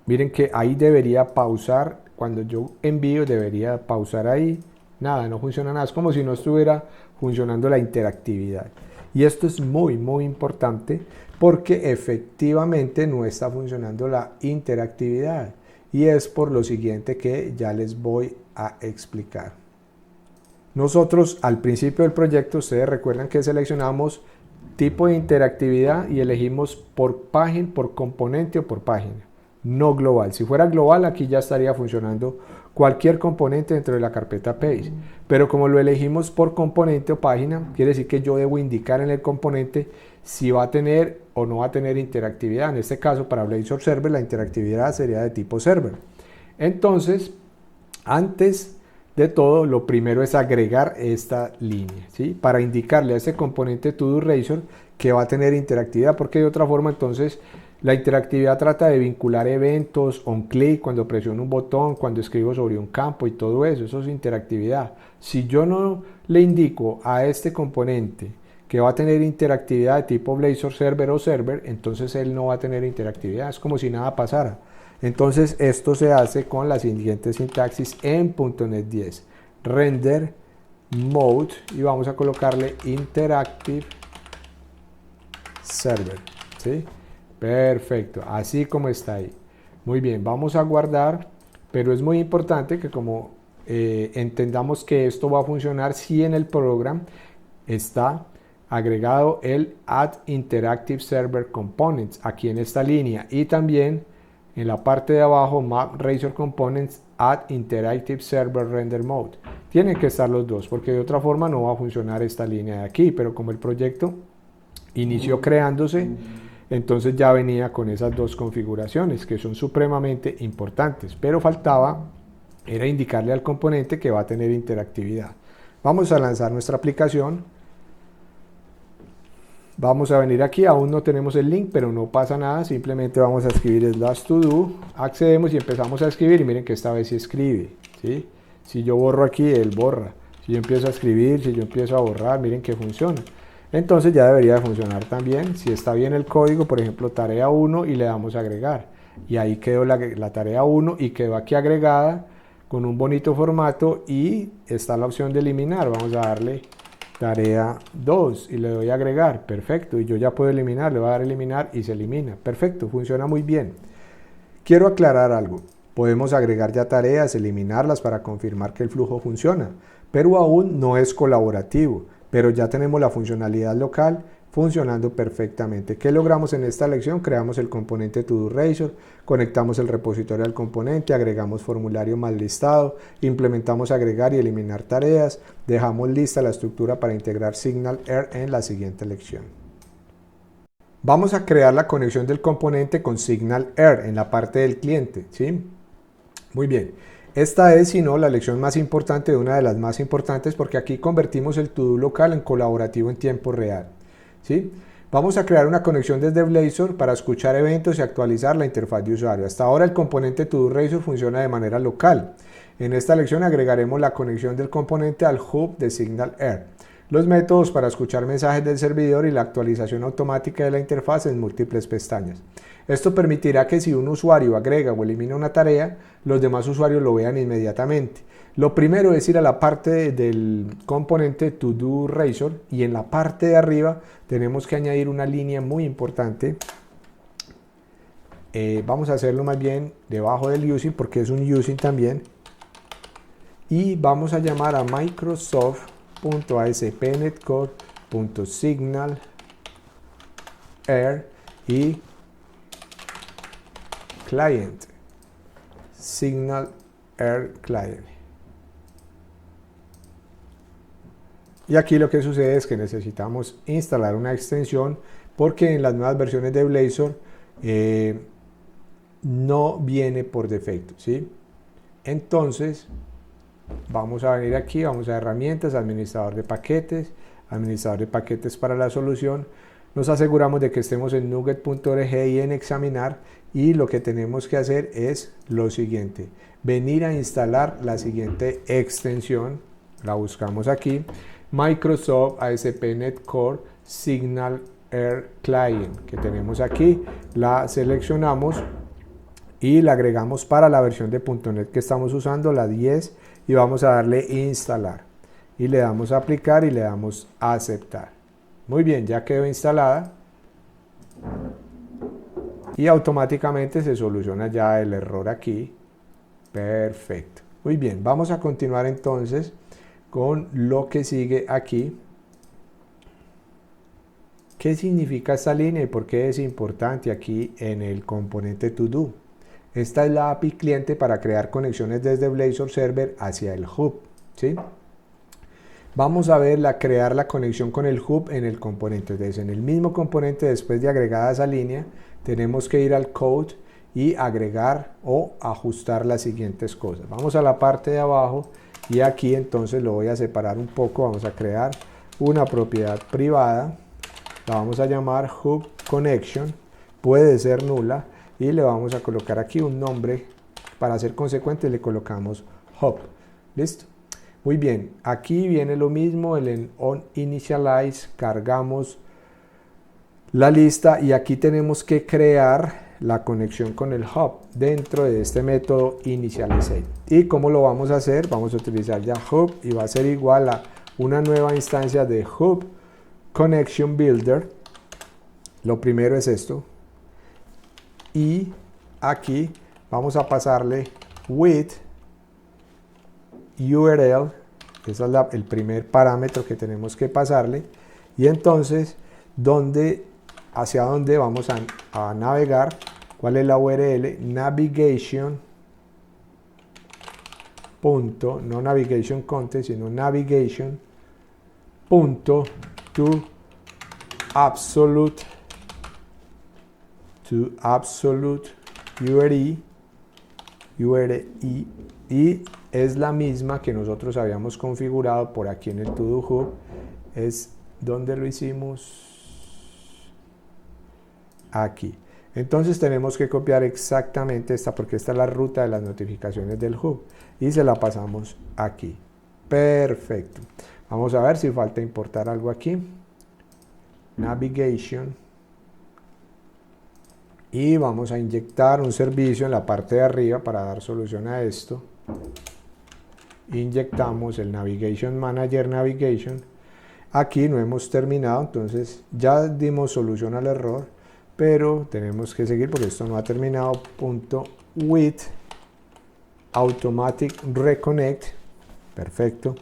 miren que ahí debería pausar, cuando yo envío debería pausar ahí. Nada, no funciona nada, es como si no estuviera funcionando la interactividad. Y esto es muy importante porque efectivamente no está funcionando la interactividad. Y es por lo siguiente que ya les voy a explicar. Nosotros al principio del proyecto, ustedes recuerdan que seleccionamos tipo de interactividad y elegimos por página, por componente o por página, no global. Si fuera global, aquí ya estaría funcionando cualquier componente dentro de la carpeta Page. Pero como lo elegimos por componente o página, quiere decir que yo debo indicar en el componente si va a tener o no va a tener interactividad. En este caso, para Blazor Server, la interactividad sería de tipo server. Entonces, antes de todo, lo primero es agregar esta línea, ¿sí? Para indicarle a este componente TodoErasor que va a tener interactividad, porque de otra forma, entonces, la interactividad trata de vincular eventos, on click, cuando presiono un botón, cuando escribo sobre un campo y todo eso. Eso es interactividad. Si yo no le indico a este componente que va a tener interactividad de tipo Blazor Server o Server, entonces él no va a tener interactividad, es como si nada pasara. Entonces esto se hace con la siguiente sintaxis en .NET 10, render mode, y vamos a colocarle interactive server, ¿sí? Perfecto, así como está ahí. Muy bien, vamos a guardar, pero es muy importante que como entendamos que esto va a funcionar si en el programa está agregado el Add Interactive Server Components aquí en esta línea, y también en la parte de abajo Map Razor Components Add Interactive Server Render Mode. Tienen que estar los dos porque de otra forma no va a funcionar esta línea de aquí, pero como el proyecto inició creándose, entonces ya venía con esas dos configuraciones que son supremamente importantes, pero faltaba era indicarle al componente que va a tener interactividad. Vamos a lanzar nuestra aplicación. Vamos a venir aquí, aún no tenemos el link, pero no pasa nada, simplemente vamos a escribir /todo, accedemos y empezamos a escribir, y miren que esta vez sí escribe, ¿sí? Si yo borro aquí, él borra. Si yo empiezo a escribir, si yo empiezo a borrar, miren que funciona. Entonces ya debería de funcionar también. Si está bien el código, por ejemplo, tarea 1 y le damos a agregar. Y ahí quedó la tarea 1 y quedó aquí agregada con un bonito formato, y está la opción de eliminar. Vamos a darle tarea 2 y le doy a agregar, perfecto, y yo ya puedo eliminar, le voy a dar a eliminar y se elimina, perfecto, funciona muy bien. Quiero aclarar algo, podemos agregar ya tareas, eliminarlas para confirmar que el flujo funciona, pero aún no es colaborativo, pero ya tenemos la funcionalidad local, funcionando perfectamente. ¿Qué logramos en esta lección? Creamos el componente TodoRazor, conectamos el repositorio al componente, agregamos formulario más listado, implementamos agregar y eliminar tareas, dejamos lista la estructura para integrar SignalR en la siguiente lección. Vamos a crear la conexión del componente con SignalR en la parte del cliente, ¿sí? Muy bien. Esta es, si no, la lección más importante, de una de las más importantes, porque aquí convertimos el to-do local en colaborativo en tiempo real, ¿sí? Vamos a crear una conexión desde Blazor para escuchar eventos y actualizar la interfaz de usuario. Hasta ahora el componente TodoRazor funciona de manera local. En esta lección agregaremos la conexión del componente al hub de SignalR, los métodos para escuchar mensajes del servidor y la actualización automática de la interfaz en múltiples pestañas. Esto permitirá que si un usuario agrega o elimina una tarea, los demás usuarios lo vean inmediatamente. Lo primero es ir a la parte del componente TodoRazor y en la parte de arriba tenemos que añadir una línea muy importante. Vamos a hacerlo más bien debajo del using porque es un using también. Y vamos a llamar a Microsoft.aspnetcode.signalr y client, SignalR client. Y aquí lo que sucede es que necesitamos instalar una extensión porque en las nuevas versiones de Blazor no viene por defecto, ¿sí? Entonces vamos a venir aquí, vamos a herramientas, administrador de paquetes para la solución. Nos aseguramos de que estemos en NuGet.org y en examinar, y lo que tenemos que hacer es lo siguiente: venir a instalar la siguiente extensión. La buscamos aquí, Microsoft ASP.NET Core SignalR Client, que tenemos aquí, la seleccionamos y la agregamos para la versión de .NET que estamos usando, la 10, y vamos a darle instalar y le damos a aplicar y le damos a aceptar. Muy bien, ya quedó instalada y automáticamente se soluciona ya el error aquí. Perfecto. Muy bien, vamos a continuar entonces con lo que sigue aquí. ¿Qué significa esta línea y por qué es importante aquí en el componente To-Do? Esta es la API cliente para crear conexiones desde Blazor Server hacia el hub, ¿sí? Vamos a ver crear la conexión con el hub en el componente. Entonces, en el mismo componente, después de agregada esa línea, tenemos que ir al code y agregar o ajustar las siguientes cosas. Vamos a la parte de abajo y aquí entonces lo voy a separar un poco. Vamos a crear una propiedad privada, la vamos a llamar hub connection, puede ser nula, y le vamos a colocar aquí un nombre. Para ser consecuentes le colocamos hub. ¿Listo? Muy bien, aquí viene lo mismo, el onInitialize, cargamos la lista y aquí tenemos que crear la conexión con el hub dentro de este método initialize. ¿Y cómo lo vamos a hacer? Vamos a utilizar ya hub y va a ser igual a una nueva instancia de hub connection builder. Lo primero es esto. Y aquí vamos a pasarle with URL, ese es el primer parámetro que tenemos que pasarle, y entonces hacia dónde vamos a navegar. ¿Cuál es la URL? Navigation, no navigation content, sino navigation to absolute URI, y es la misma que nosotros habíamos configurado por aquí en el To-Do Hub. Es donde lo hicimos aquí. Entonces tenemos que copiar exactamente esta, porque esta es la ruta de las notificaciones del hub, y se la pasamos aquí. Perfecto. Vamos a ver si falta importar algo aquí. Navigation. Y vamos a inyectar un servicio en la parte de arriba para dar solución a esto. Inyectamos el Navigation Manager Navigation. Aquí no hemos terminado, entonces ya dimos solución al error, pero tenemos que seguir porque esto no ha terminado. .with automatic reconnect. Perfecto.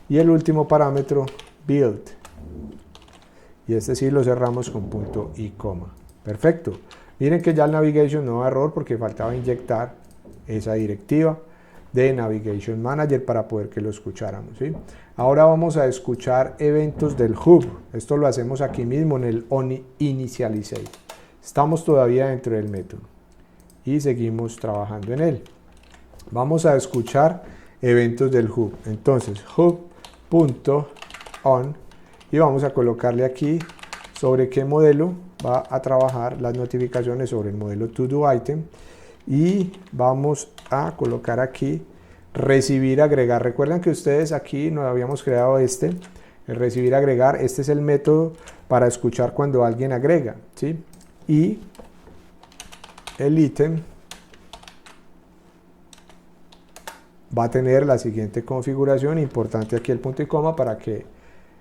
Y el último parámetro, build. y este sí lo cerramos con punto y coma. Perfecto. Miren que ya el navigation no da error porque faltaba inyectar esa directiva de Navigation Manager para poder que lo escucháramos, ¿sí? Ahora vamos a escuchar eventos del hub. Esto lo hacemos aquí mismo en el onInitialize. Estamos todavía dentro del método y seguimos trabajando en él. Vamos a escuchar eventos del hub. Entonces hub.on y vamos a colocarle aquí sobre qué modelo va a trabajar las notificaciones, sobre el modelo ToDoItem, y vamos a colocar aquí recibir agregar. Recuerden que ustedes aquí nos habíamos creado el recibir agregar. Este es el método para escuchar cuando alguien agrega, ¿sí? Y el ítem va a tener la siguiente configuración, importante aquí el punto y coma para que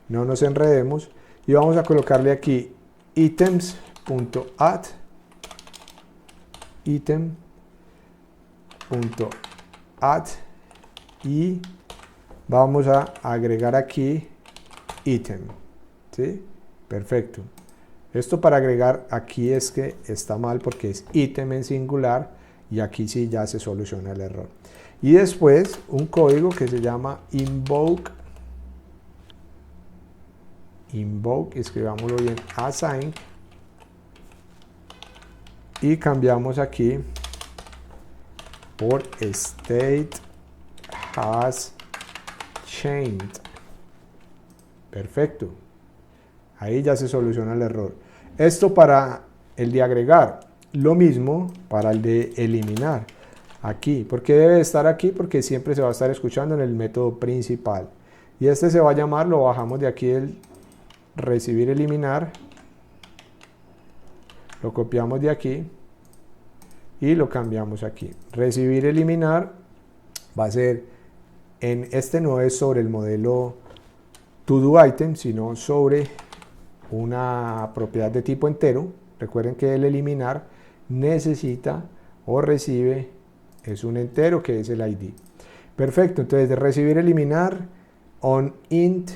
no nos enredemos, y vamos a colocarle aquí items.add item.add y vamos a agregar aquí item, ¿sí? Perfecto. Esto para agregar aquí es que está mal porque es ítem en singular y aquí sí ya se soluciona el error. Y después un código que se llama invoke, escribámoslo bien, assign, y cambiamos aquí por state has changed. Perfecto. Ahí ya se soluciona el error. Esto para el de agregar. Lo mismo para el de eliminar. Aquí. ¿Por qué debe estar aquí? Porque siempre se va a estar escuchando en el método principal. Y este se va a llamar, lo bajamos de aquí, el recibir eliminar. Lo copiamos de aquí y lo cambiamos aquí. Recibir eliminar va a ser, en este no es sobre el modelo ToDoItem, sino sobre una propiedad de tipo entero. Recuerden que el eliminar necesita o recibe, es un entero que es el ID. Perfecto, entonces de recibir eliminar, onInt,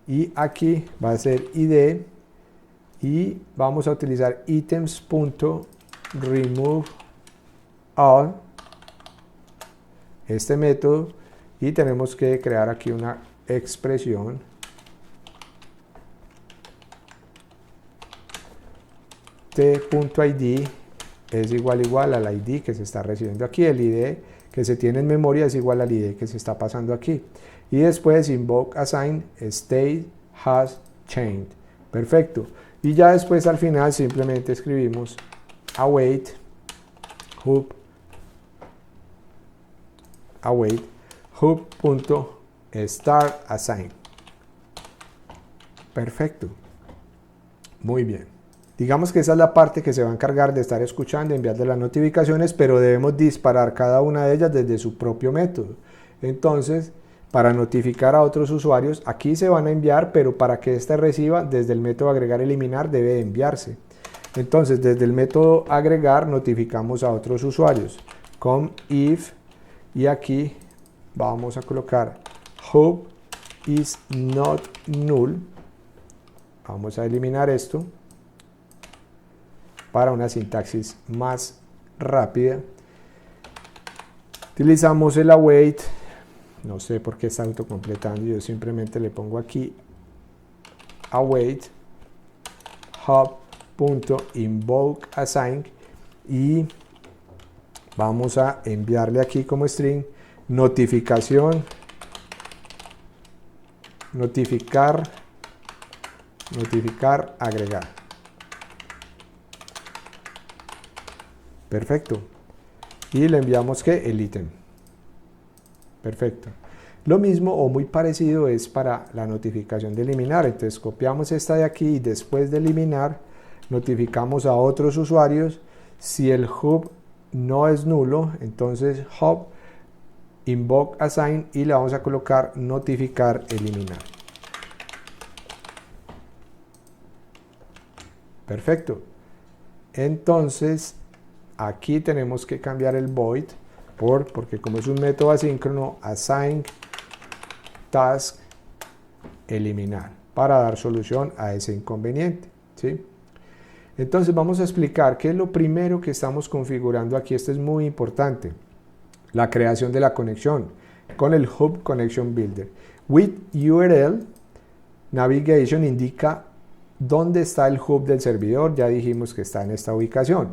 y aquí va a ser ID, y vamos a utilizar items.remove all, este método, y tenemos que crear aquí una expresión t.id es igual al ID que se está recibiendo aquí, el ID que se tiene en memoria es igual al ID que se está pasando aquí, y después invoke assign state has changed. Perfecto. Y ya después al final simplemente escribimos await hub.startAssign. Perfecto. Muy bien. Digamos que esa es la parte que se va a encargar de estar escuchando, enviando las notificaciones, pero debemos disparar cada una de ellas desde su propio método. Entonces, para notificar a otros usuarios, aquí se van a enviar, pero para que éste reciba, desde el método agregar eliminar debe de enviarse. Entonces, desde el método agregar notificamos a otros usuarios con if, y aquí vamos a colocar hub is not null. Vamos a eliminar esto para una sintaxis más rápida. Utilizamos el await, no sé por qué está autocompletando, yo simplemente le pongo aquí await hub.invokeAssign y vamos a enviarle aquí como string notificación, notificar, agregar. Perfecto. Y le enviamos que el ítem. Perfecto. Lo mismo o muy parecido es para la notificación de eliminar. Entonces copiamos esta de aquí y después de eliminar notificamos a otros usuarios. Si el hub no es nulo, entonces hub invoke assign y le vamos a colocar notificar eliminar. Perfecto. Entonces aquí tenemos que cambiar el void porque como es un método asíncrono, assign task eliminar. para dar solución a ese inconveniente, ¿sí? Entonces vamos a explicar qué es lo primero que estamos configurando aquí. Esto es muy importante. La creación de la conexión con el Hub Connection Builder. With URL Navigation indica dónde está el hub del servidor. Ya dijimos que está en esta ubicación.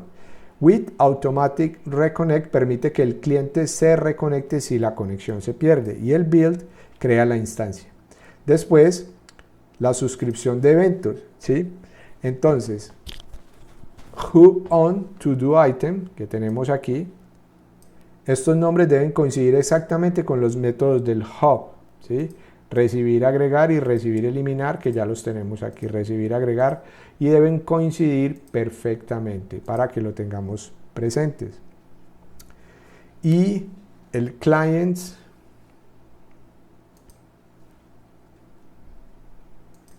With Automatic Reconnect permite que el cliente se reconecte si la conexión se pierde. Y el Build crea la instancia. Después, la suscripción de eventos, ¿sí? Entonces, Hub on To Do Item, que tenemos aquí, estos nombres deben coincidir exactamente con los métodos del Hub, ¿sí? Recibir, agregar y recibir, eliminar, que ya los tenemos aquí, recibir, agregar, y deben coincidir perfectamente para que lo tengamos presentes. Y el clients,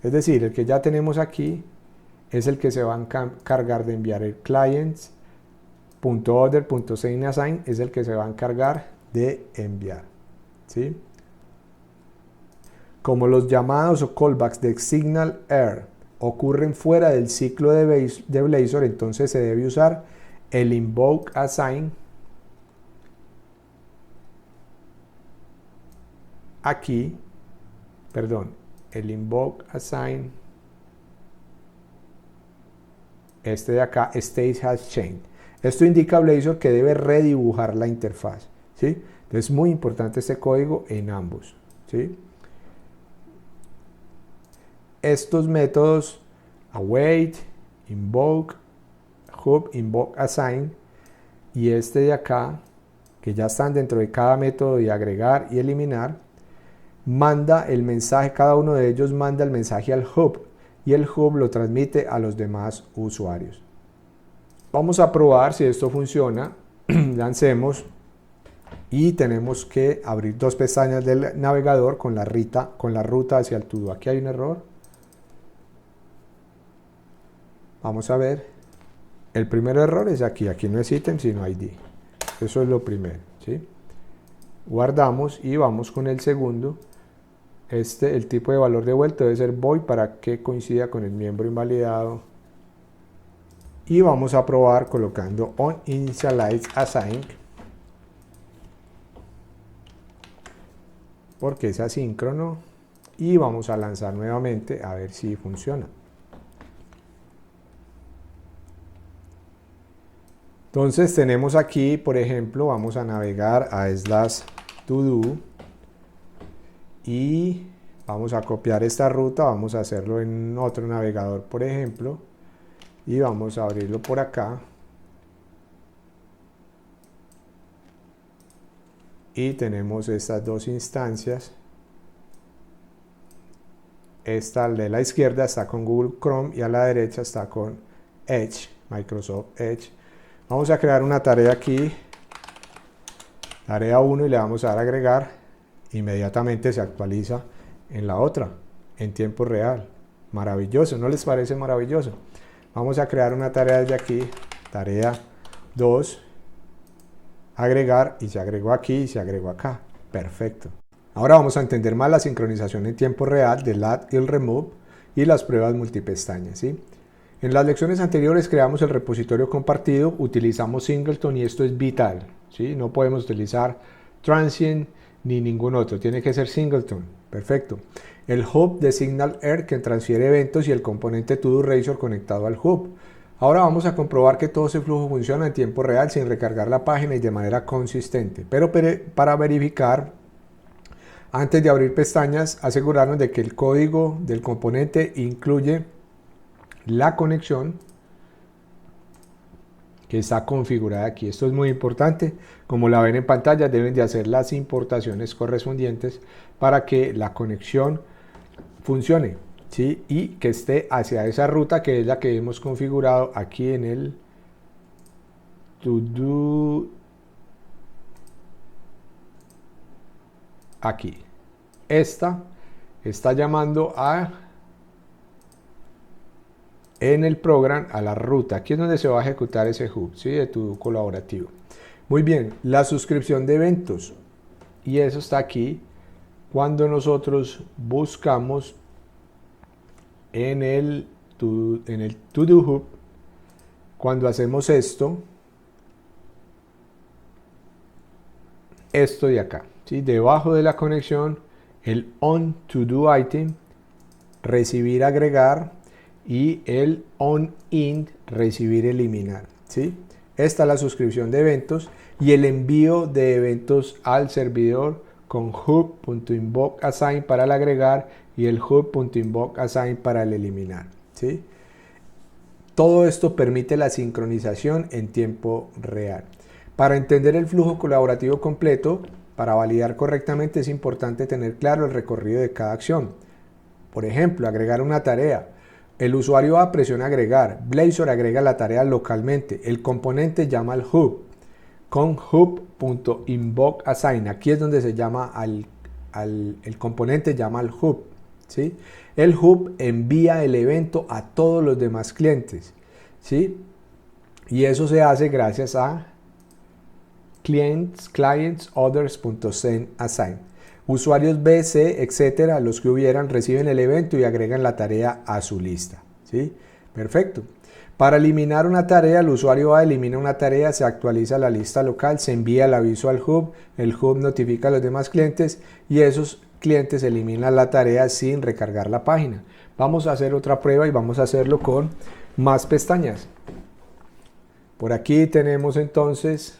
es decir, el que ya tenemos aquí, es el que se va a encargar de enviar. El clients.order.SignAssign es el que se va a encargar de enviar, ¿sí? Como los llamados o callbacks de Signal Air ocurren fuera del ciclo de Blazor, entonces se debe usar el Invoke Assign aquí, el Invoke Assign, este de acá, State has changed. Esto indica a Blazor que debe redibujar la interfaz, ¿sí? Entonces es muy importante este código en ambos, ¿sí? Estos métodos await, invoke, hub, invoke, assign y este de acá, que ya están dentro de cada método de agregar y eliminar, manda el mensaje, cada uno de ellos manda el mensaje al hub y el hub lo transmite a los demás usuarios. Vamos a probar si esto funciona. Lancemos y tenemos que abrir dos pestañas del navegador con la ruta hacia el to-do. Aquí hay un error. Vamos a ver. El primer error es aquí no es ítem sino ID. Eso es lo primero, ¿sí? Guardamos y vamos con el segundo. El tipo de valor devuelto debe ser void para que coincida con el miembro invalidado. Y vamos a probar colocando on initialize assign, porque es asíncrono, y vamos a lanzar nuevamente a ver si funciona. Entonces tenemos aquí, por ejemplo, vamos a navegar a /todo y vamos a copiar esta ruta, vamos a hacerlo en otro navegador, por ejemplo, y vamos a abrirlo por acá y tenemos estas dos instancias. Esta de la izquierda está con Google Chrome y a la derecha está con Edge, Microsoft Edge. Vamos a crear una tarea aquí, tarea 1, y le vamos a dar a agregar. Inmediatamente se actualiza en la otra, en tiempo real. Maravilloso, ¿no les parece maravilloso? Vamos a crear una tarea desde aquí, tarea 2, agregar, y se agregó aquí y se agregó acá. Perfecto. Ahora vamos a entender más la sincronización en tiempo real del add y el remove y las pruebas multipestañas, ¿sí? En las lecciones anteriores creamos el repositorio compartido, utilizamos Singleton y esto es vital, ¿sí? No podemos utilizar Transient ni ningún otro, tiene que ser Singleton. Perfecto. El hub de Signal Air que transfiere eventos y el componente To Do Razor conectado al hub. Ahora vamos a comprobar que todo ese flujo funciona en tiempo real sin recargar la página y de manera consistente. Pero para verificar, antes de abrir pestañas, asegurarnos de que el código del componente incluye la conexión que está configurada aquí. Esto es muy importante. Como la ven en pantalla, deben de hacer las importaciones correspondientes para que la conexión funcione, ¿sí? Y que esté hacia esa ruta que es la que hemos configurado aquí en el To Do. Aquí. Esta está llamando en el programa a la ruta. Aquí es donde se va a ejecutar ese hub, ¿sí? De tu colaborativo. Muy bien, la suscripción de eventos. Y eso está aquí cuando nosotros buscamos en el To-Do Hub, cuando hacemos esto de acá, ¿sí? Debajo de la conexión, el On To Do Item, recibir, agregar, y el On In, recibir, eliminar, ¿sí? Esta es la suscripción de eventos y el envío de eventos al servidor con hub.invokeAssign para el agregar y el hub.invokeAssign para el eliminar, ¿sí? Todo esto permite la sincronización en tiempo real. Para entender el flujo colaborativo completo, para validar correctamente es importante tener claro el recorrido de cada acción. Por ejemplo, agregar una tarea. El usuario A presiona agregar. Blazor agrega la tarea localmente. El componente llama al hub con hub.invokeAssign. Aquí es donde se llama el componente llama al hub, ¿sí? El hub envía el evento a todos los demás clientes, ¿sí? Y eso se hace gracias a clients.others.sendAssign. Usuarios B, C, etcétera, los que hubieran, reciben el evento y agregan la tarea a su lista, ¿sí? Perfecto. Para eliminar una tarea, el usuario A elimina una tarea, se actualiza la lista local, se envía el aviso al hub, el hub notifica a los demás clientes y esos clientes eliminan la tarea sin recargar la página. Vamos a hacer otra prueba y vamos a hacerlo con más pestañas. Por aquí tenemos entonces,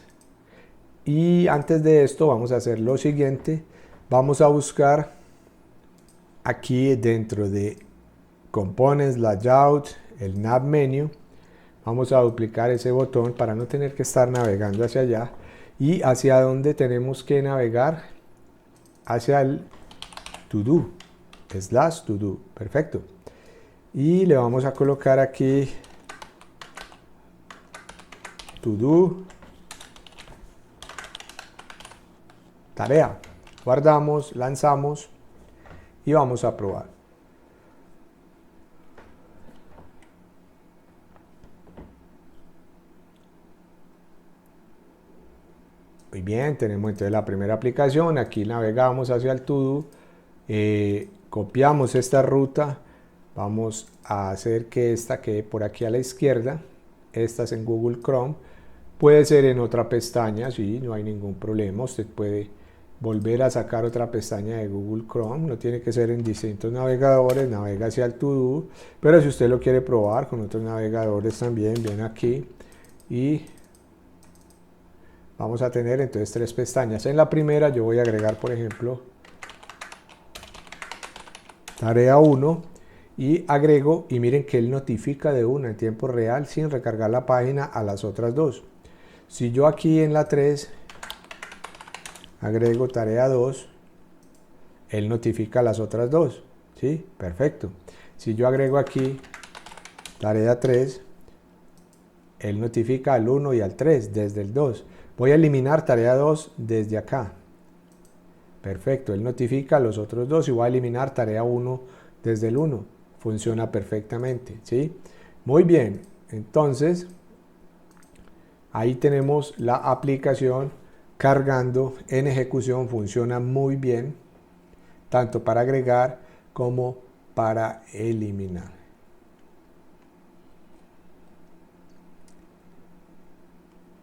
y antes de esto vamos a hacer lo siguiente. Vamos a buscar aquí dentro de Components, Layout, el Nav Menu. Vamos a duplicar ese botón para no tener que estar navegando hacia allá. ¿Y hacia dónde tenemos que navegar? Hacia el To Do, /To Do. Perfecto. Y le vamos a colocar aquí To Do, tarea. Guardamos, lanzamos y vamos a probar. Muy bien, tenemos entonces la primera aplicación. Aquí navegamos hacia el To Do, copiamos esta ruta, vamos a hacer que esta quede por aquí a la izquierda. Esta es en Google Chrome, puede ser en otra pestaña, sí, no hay ningún problema. Usted puede volver a sacar otra pestaña de Google Chrome, no tiene que ser en distintos navegadores, navega hacia el To Do, pero si usted lo quiere probar con otros navegadores también, viene aquí y vamos a tener entonces 3 pestañas. En la primera yo voy a agregar, por ejemplo, tarea 1 y agrego, y miren que él notifica de una en tiempo real sin recargar la página a las otras 2. Si yo aquí en la 3 agrego tarea 2, él notifica a las otras 2, ¿sí? Perfecto. Si yo agrego aquí tarea 3, él notifica al 1 y al 3 desde el 2. Voy a eliminar tarea 2 desde acá. Perfecto, él notifica a los otros 2 y voy a eliminar tarea 1 desde el 1. Funciona perfectamente, ¿sí? Muy bien, entonces ahí tenemos la aplicación cargando en ejecución, funciona muy bien, tanto para agregar como para eliminar.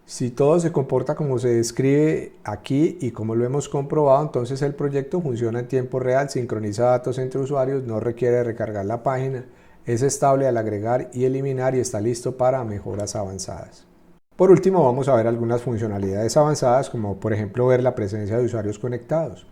Si todo se comporta como se describe aquí y como lo hemos comprobado, entonces el proyecto funciona en tiempo real, sincroniza datos entre usuarios, no requiere recargar la página, es estable al agregar y eliminar y está listo para mejoras avanzadas. Por último, vamos a ver algunas funcionalidades avanzadas, como por ejemplo ver la presencia de usuarios conectados,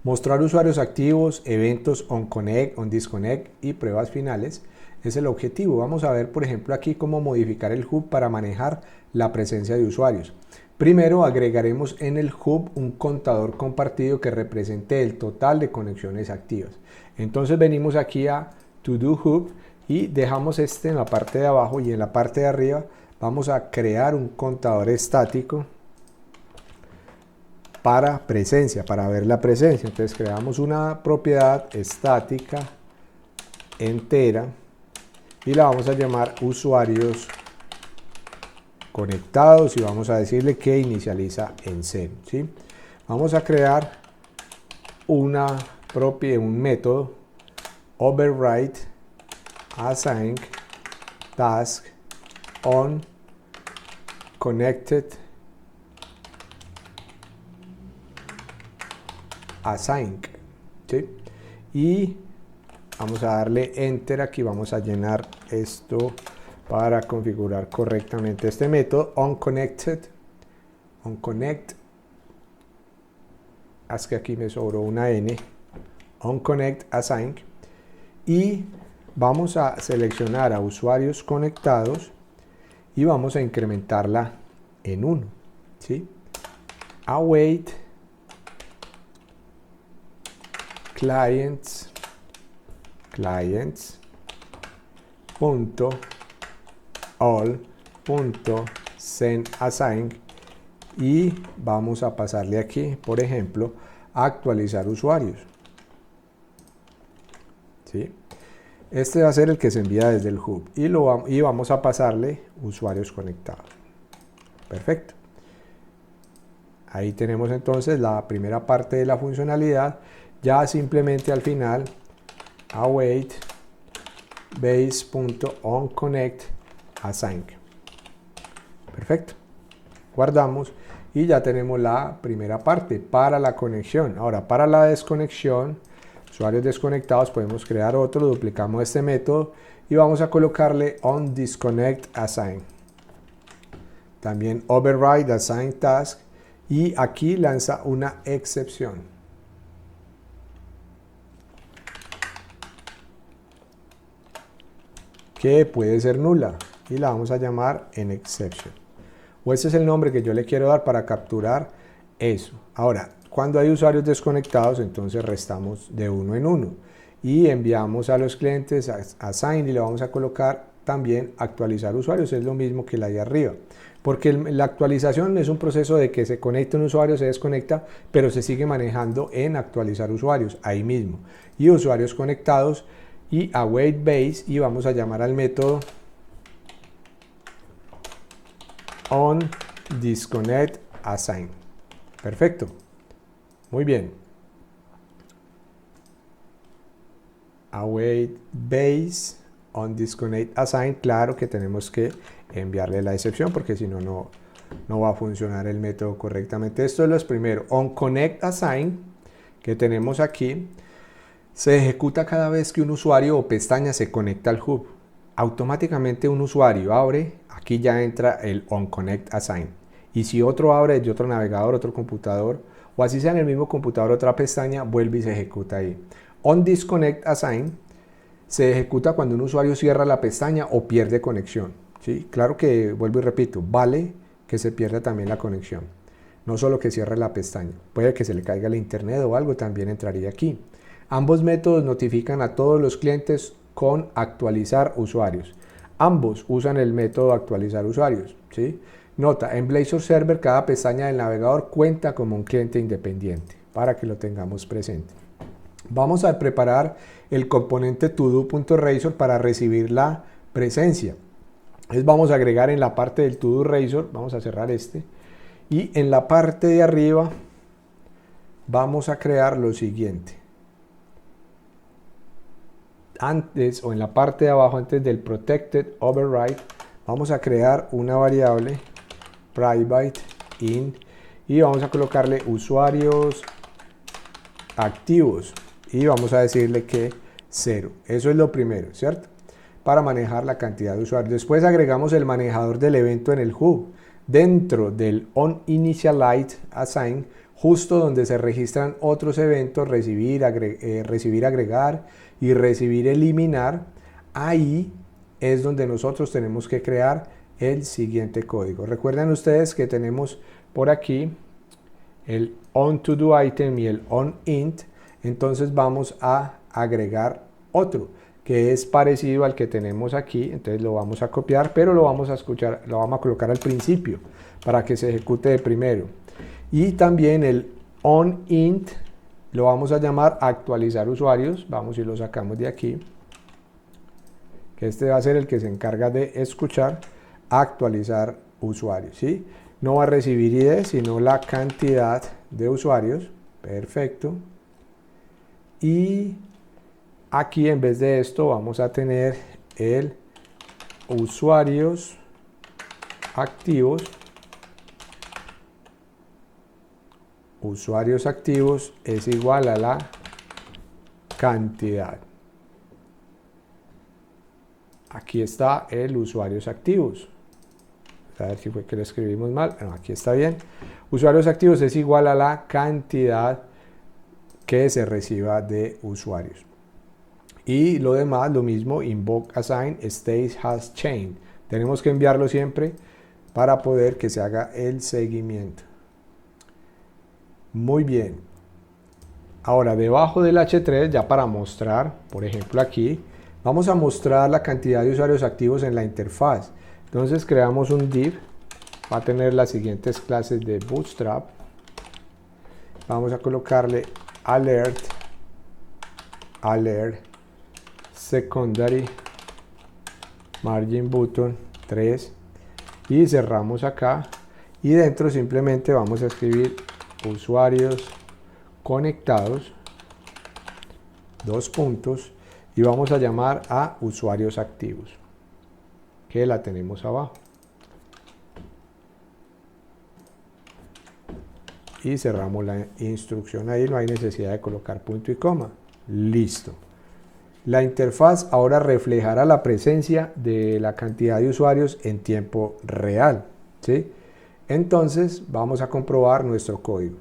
mostrar usuarios activos, eventos on connect, on disconnect y pruebas finales. Es el objetivo. Vamos a ver, por ejemplo, aquí cómo modificar el hub para manejar la presencia de usuarios. Primero, agregaremos en el hub un contador compartido que represente el total de conexiones activas. Entonces venimos aquí a To Do Hub y dejamos este en la parte de abajo, y en la parte de arriba vamos a crear un contador estático para presencia, para ver la presencia. Entonces creamos una propiedad estática entera y la vamos a llamar usuarios conectados y vamos a decirle que inicializa en 0, ¿sí? Vamos a crear un método override assign task on connected assign, ¿sí? Y vamos a darle enter aquí, vamos a llenar esto para configurar correctamente este método onConnect, es que aquí me sobró una n, onConnect assign, y vamos a seleccionar a usuarios conectados y vamos a incrementarla en 1, ¿sí? Await clients punto all punto send assign, y vamos a pasarle aquí, por ejemplo, a actualizar usuarios, ¿sí? Este va a ser el que se envía desde el hub y vamos a pasarle usuarios conectados. Perfecto. Ahí tenemos entonces la primera parte de la funcionalidad. Ya simplemente al final await base.onConnect assign. Perfecto. Guardamos y ya tenemos la primera parte para la conexión. Ahora, para la desconexión, usuarios desconectados, podemos crear otro, duplicamos este método y vamos a colocarle onDisconnect assign. También override assign task, y aquí lanza una excepción. Que puede ser nula y la vamos a llamar en exception. O ese es el nombre que yo le quiero dar para capturar eso. Ahora, cuando hay usuarios desconectados, entonces restamos de 1 en 1 y enviamos a los clientes a assign y le vamos a colocar también actualizar usuarios. Es lo mismo que la de arriba, porque la actualización es un proceso de que se conecta un usuario, se desconecta, pero se sigue manejando en actualizar usuarios ahí mismo. Y usuarios conectados y await base, y vamos a llamar al método onDisconnect assign. Perfecto. Muy bien. Await base onDisconnect assign. Claro que tenemos que enviarle la excepción porque si no, no va a funcionar el método correctamente. Esto es lo primero. onConnect assign que tenemos aquí se ejecuta cada vez que un usuario o pestaña se conecta al hub. Automáticamente un usuario abre, aquí ya entra el onConnect assign. Y si otro abre desde otro navegador, otro computador, o así sea en el mismo computador otra pestaña, vuelve y se ejecuta ahí. OnDisconnect assign se ejecuta cuando un usuario cierra la pestaña o pierde conexión, ¿sí? Claro que, vuelvo y repito, vale que se pierda también la conexión. No solo que cierre la pestaña. Puede que se le caiga el internet o algo, también entraría aquí. Ambos métodos notifican a todos los clientes con actualizar usuarios. Ambos usan el método actualizar usuarios, ¿sí? Nota, en Blazor Server cada pestaña del navegador cuenta como un cliente independiente, para que lo tengamos presente. Vamos a preparar el componente todo.razor para recibir la presencia. Entonces vamos a agregar en la parte del todo razor, vamos a cerrar este, y en la parte de arriba vamos a crear lo siguiente. Antes, o en la parte de abajo, antes del protected override, vamos a crear una variable private in y vamos a colocarle usuarios activos y vamos a decirle que 0. Eso es lo primero, ¿cierto? Para manejar la cantidad de usuarios. Después agregamos el manejador del evento en el hub dentro del onInitialize assign, justo donde se registran otros eventos, recibir, agregar y recibir, eliminar. Ahí es donde nosotros tenemos que crear el siguiente código. Recuerden ustedes que tenemos por aquí el onToDoItem y el onInt. Entonces vamos a agregar otro que es parecido al que tenemos aquí. Entonces lo vamos a copiar, pero lo vamos a colocar al principio para que se ejecute de primero. Y también el onInt lo vamos a llamar actualizar usuarios. Vamos y lo sacamos de aquí, que este va a ser el que se encarga de escuchar actualizar usuarios, ¿sí? No va a recibir ID, sino la cantidad de usuarios. Perfecto. Y aquí en vez de esto vamos a tener el usuarios activos. Usuarios activos es igual a la cantidad. Aquí está el usuarios activos. A ver si fue que lo escribimos mal. No, aquí está bien. Usuarios activos es igual a la cantidad que se reciba de usuarios. Y lo demás, lo mismo, invoke assign state has changed. Tenemos que enviarlo siempre para poder que se haga el seguimiento. Muy bien. Ahora, debajo del H3, ya para mostrar, por ejemplo aquí, vamos a mostrar la cantidad de usuarios activos en la interfaz. Entonces creamos un div, va a tener las siguientes clases de Bootstrap. Vamos a colocarle alert, secondary, margin button 3 y cerramos acá y dentro simplemente vamos a escribir usuarios conectados, dos puntos, y vamos a llamar a usuarios activos, que la tenemos abajo. Y cerramos la instrucción ahí, no hay necesidad de colocar punto y coma. Listo. La interfaz ahora reflejará la presencia de la cantidad de usuarios en tiempo real, ¿sí? Entonces vamos a comprobar nuestro código.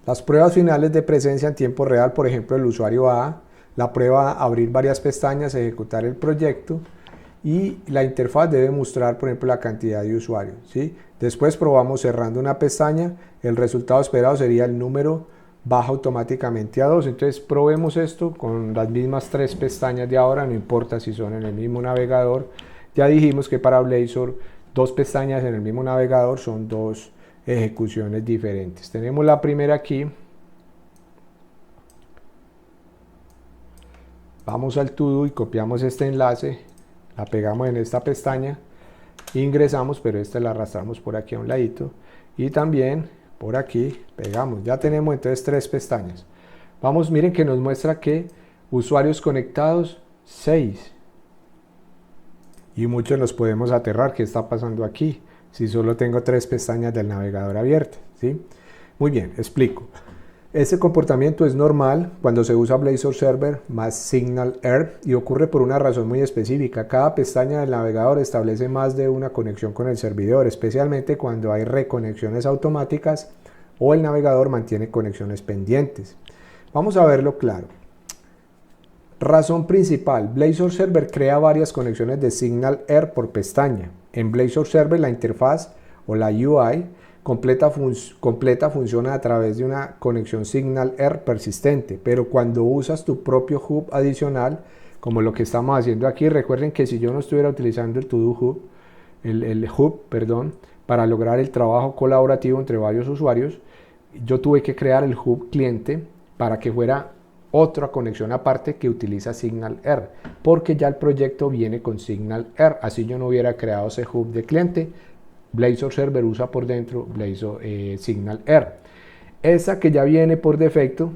Las pruebas finales de presencia en tiempo real, por ejemplo el usuario A, la prueba abrir varias pestañas, ejecutar el proyecto, y la interfaz debe mostrar, por ejemplo, la cantidad de usuarios, ¿sí? Después probamos cerrando una pestaña, el resultado esperado sería el número baja automáticamente a 2. Entonces probemos esto con las mismas 3 pestañas de ahora, no importa si son en el mismo navegador. Ya dijimos que para Blazor 2 pestañas en el mismo navegador son 2 ejecuciones diferentes. Tenemos la primera aquí. Vamos al todo y copiamos este enlace, la pegamos en esta pestaña, ingresamos, pero esta la arrastramos por aquí a un ladito, y también por aquí pegamos. Ya tenemos entonces 3 pestañas. Vamos, miren que nos muestra que usuarios conectados 6. Y muchos nos podemos aterrar, ¿qué está pasando aquí? Si solo tengo 3 pestañas del navegador abiertas, ¿sí? Muy bien, explico. Este comportamiento es normal cuando se usa Blazor Server más SignalR y ocurre por una razón muy específica. Cada pestaña del navegador establece más de una conexión con el servidor, especialmente cuando hay reconexiones automáticas o el navegador mantiene conexiones pendientes. Vamos a verlo claro. Razón principal, Blazor Server crea varias conexiones de SignalR por pestaña. En Blazor Server la interfaz o la UI completa funciona a través de una conexión SignalR persistente, pero cuando usas tu propio hub adicional, como lo que estamos haciendo aquí, recuerden que si yo no estuviera utilizando el To-Do Hub, el hub, perdón, para lograr el trabajo colaborativo entre varios usuarios, yo tuve que crear el hub cliente para que fuera otra conexión aparte que utiliza SignalR, porque ya el proyecto viene con SignalR, así yo no hubiera creado ese hub de cliente. Blazor Server usa por dentro SignalR. Esa que ya viene por defecto,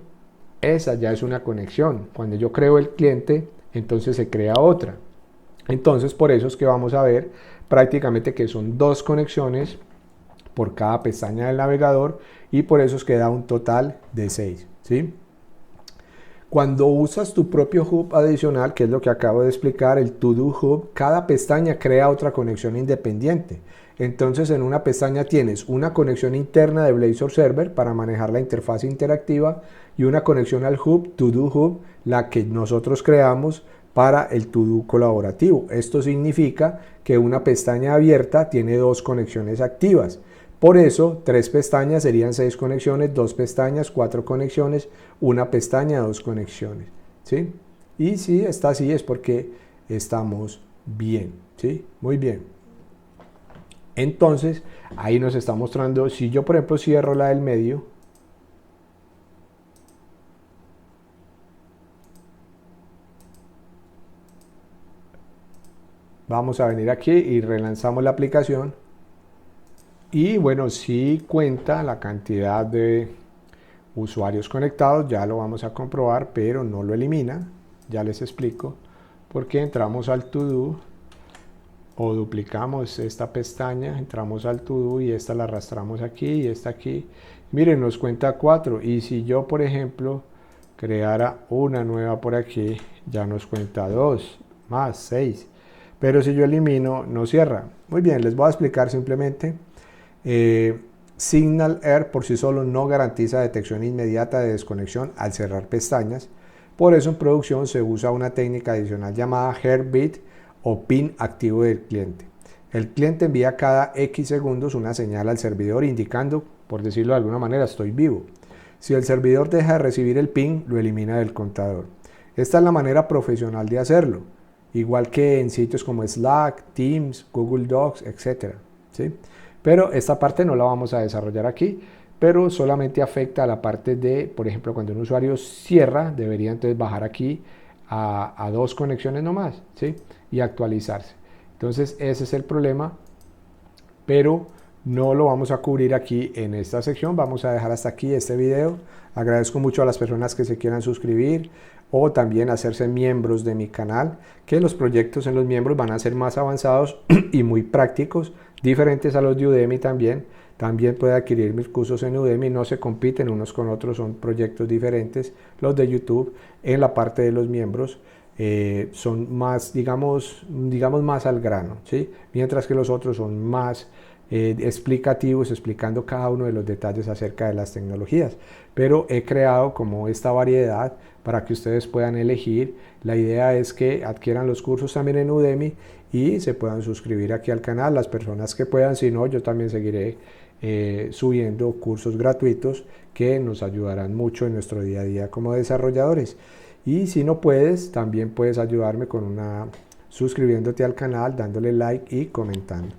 esa ya es una conexión. Cuando yo creo el cliente, entonces se crea otra. Entonces por eso es que vamos a ver prácticamente que son 2 conexiones por cada pestaña del navegador y por eso es que da un total de 6, ¿sí? Cuando usas tu propio hub adicional, que es lo que acabo de explicar, el To-Do Hub, cada pestaña crea otra conexión independiente. Entonces en una pestaña tienes una conexión interna de Blazor Server para manejar la interfaz interactiva y una conexión al hub, To-Do Hub, la que nosotros creamos para el To-Do colaborativo. Esto significa que una pestaña abierta tiene 2 conexiones activas. Por eso, 3 pestañas serían 6 conexiones, 2 pestañas, 4 conexiones, una pestaña, 2 conexiones, ¿sí? Y si está así es porque estamos bien, ¿sí? Muy bien. Entonces, ahí nos está mostrando, si yo por ejemplo cierro la del medio, vamos a venir aquí y relanzamos la aplicación. Y bueno, sí cuenta la cantidad de usuarios conectados, ya lo vamos a comprobar, pero no lo elimina, ya les explico porque entramos al To Do o duplicamos esta pestaña, entramos al To Do y esta la arrastramos aquí y esta aquí. Miren, nos cuenta 4 y si yo, por ejemplo, creara una nueva por aquí, ya nos cuenta 2 más 6. Pero si yo elimino, no cierra. Muy bien, les voy a explicar simplemente. Signal Air por sí solo no garantiza detección inmediata de desconexión al cerrar pestañas. Por eso en producción se usa una técnica adicional llamada Heartbeat o pin activo del cliente. El cliente envía cada X segundos una señal al servidor indicando, por decirlo de alguna manera, estoy vivo. Si el servidor deja de recibir el ping, lo elimina del contador. Esta es la manera profesional de hacerlo, igual que en sitios como Slack, Teams, Google Docs, etc. ¿Sí? Pero esta parte no la vamos a desarrollar aquí, pero solamente afecta a la parte de, por ejemplo, cuando un usuario cierra, debería entonces bajar aquí a 2 conexiones nomás, ¿sí? Y actualizarse. Entonces ese es el problema, pero no lo vamos a cubrir aquí en esta sección. Vamos a dejar hasta aquí este video. Agradezco mucho a las personas que se quieran suscribir o también hacerse miembros de mi canal, que los proyectos en los miembros van a ser más avanzados y muy prácticos, diferentes a los de Udemy también. También puede adquirir mis cursos en Udemy, no se compiten unos con otros, son proyectos diferentes. Los de YouTube en la parte de los miembros son más, digamos más al grano, ¿sí? Mientras que los otros son más explicativos, explicando cada uno de los detalles acerca de las tecnologías. Pero he creado como esta variedad para que ustedes puedan elegir. La idea es que adquieran los cursos también en Udemy y se puedan suscribir aquí al canal. Las personas que puedan, si no, yo también seguiré subiendo cursos gratuitos que nos ayudarán mucho en nuestro día a día como desarrolladores. Y si no puedes, también puedes ayudarme con suscribiéndote al canal, dándole like y comentando.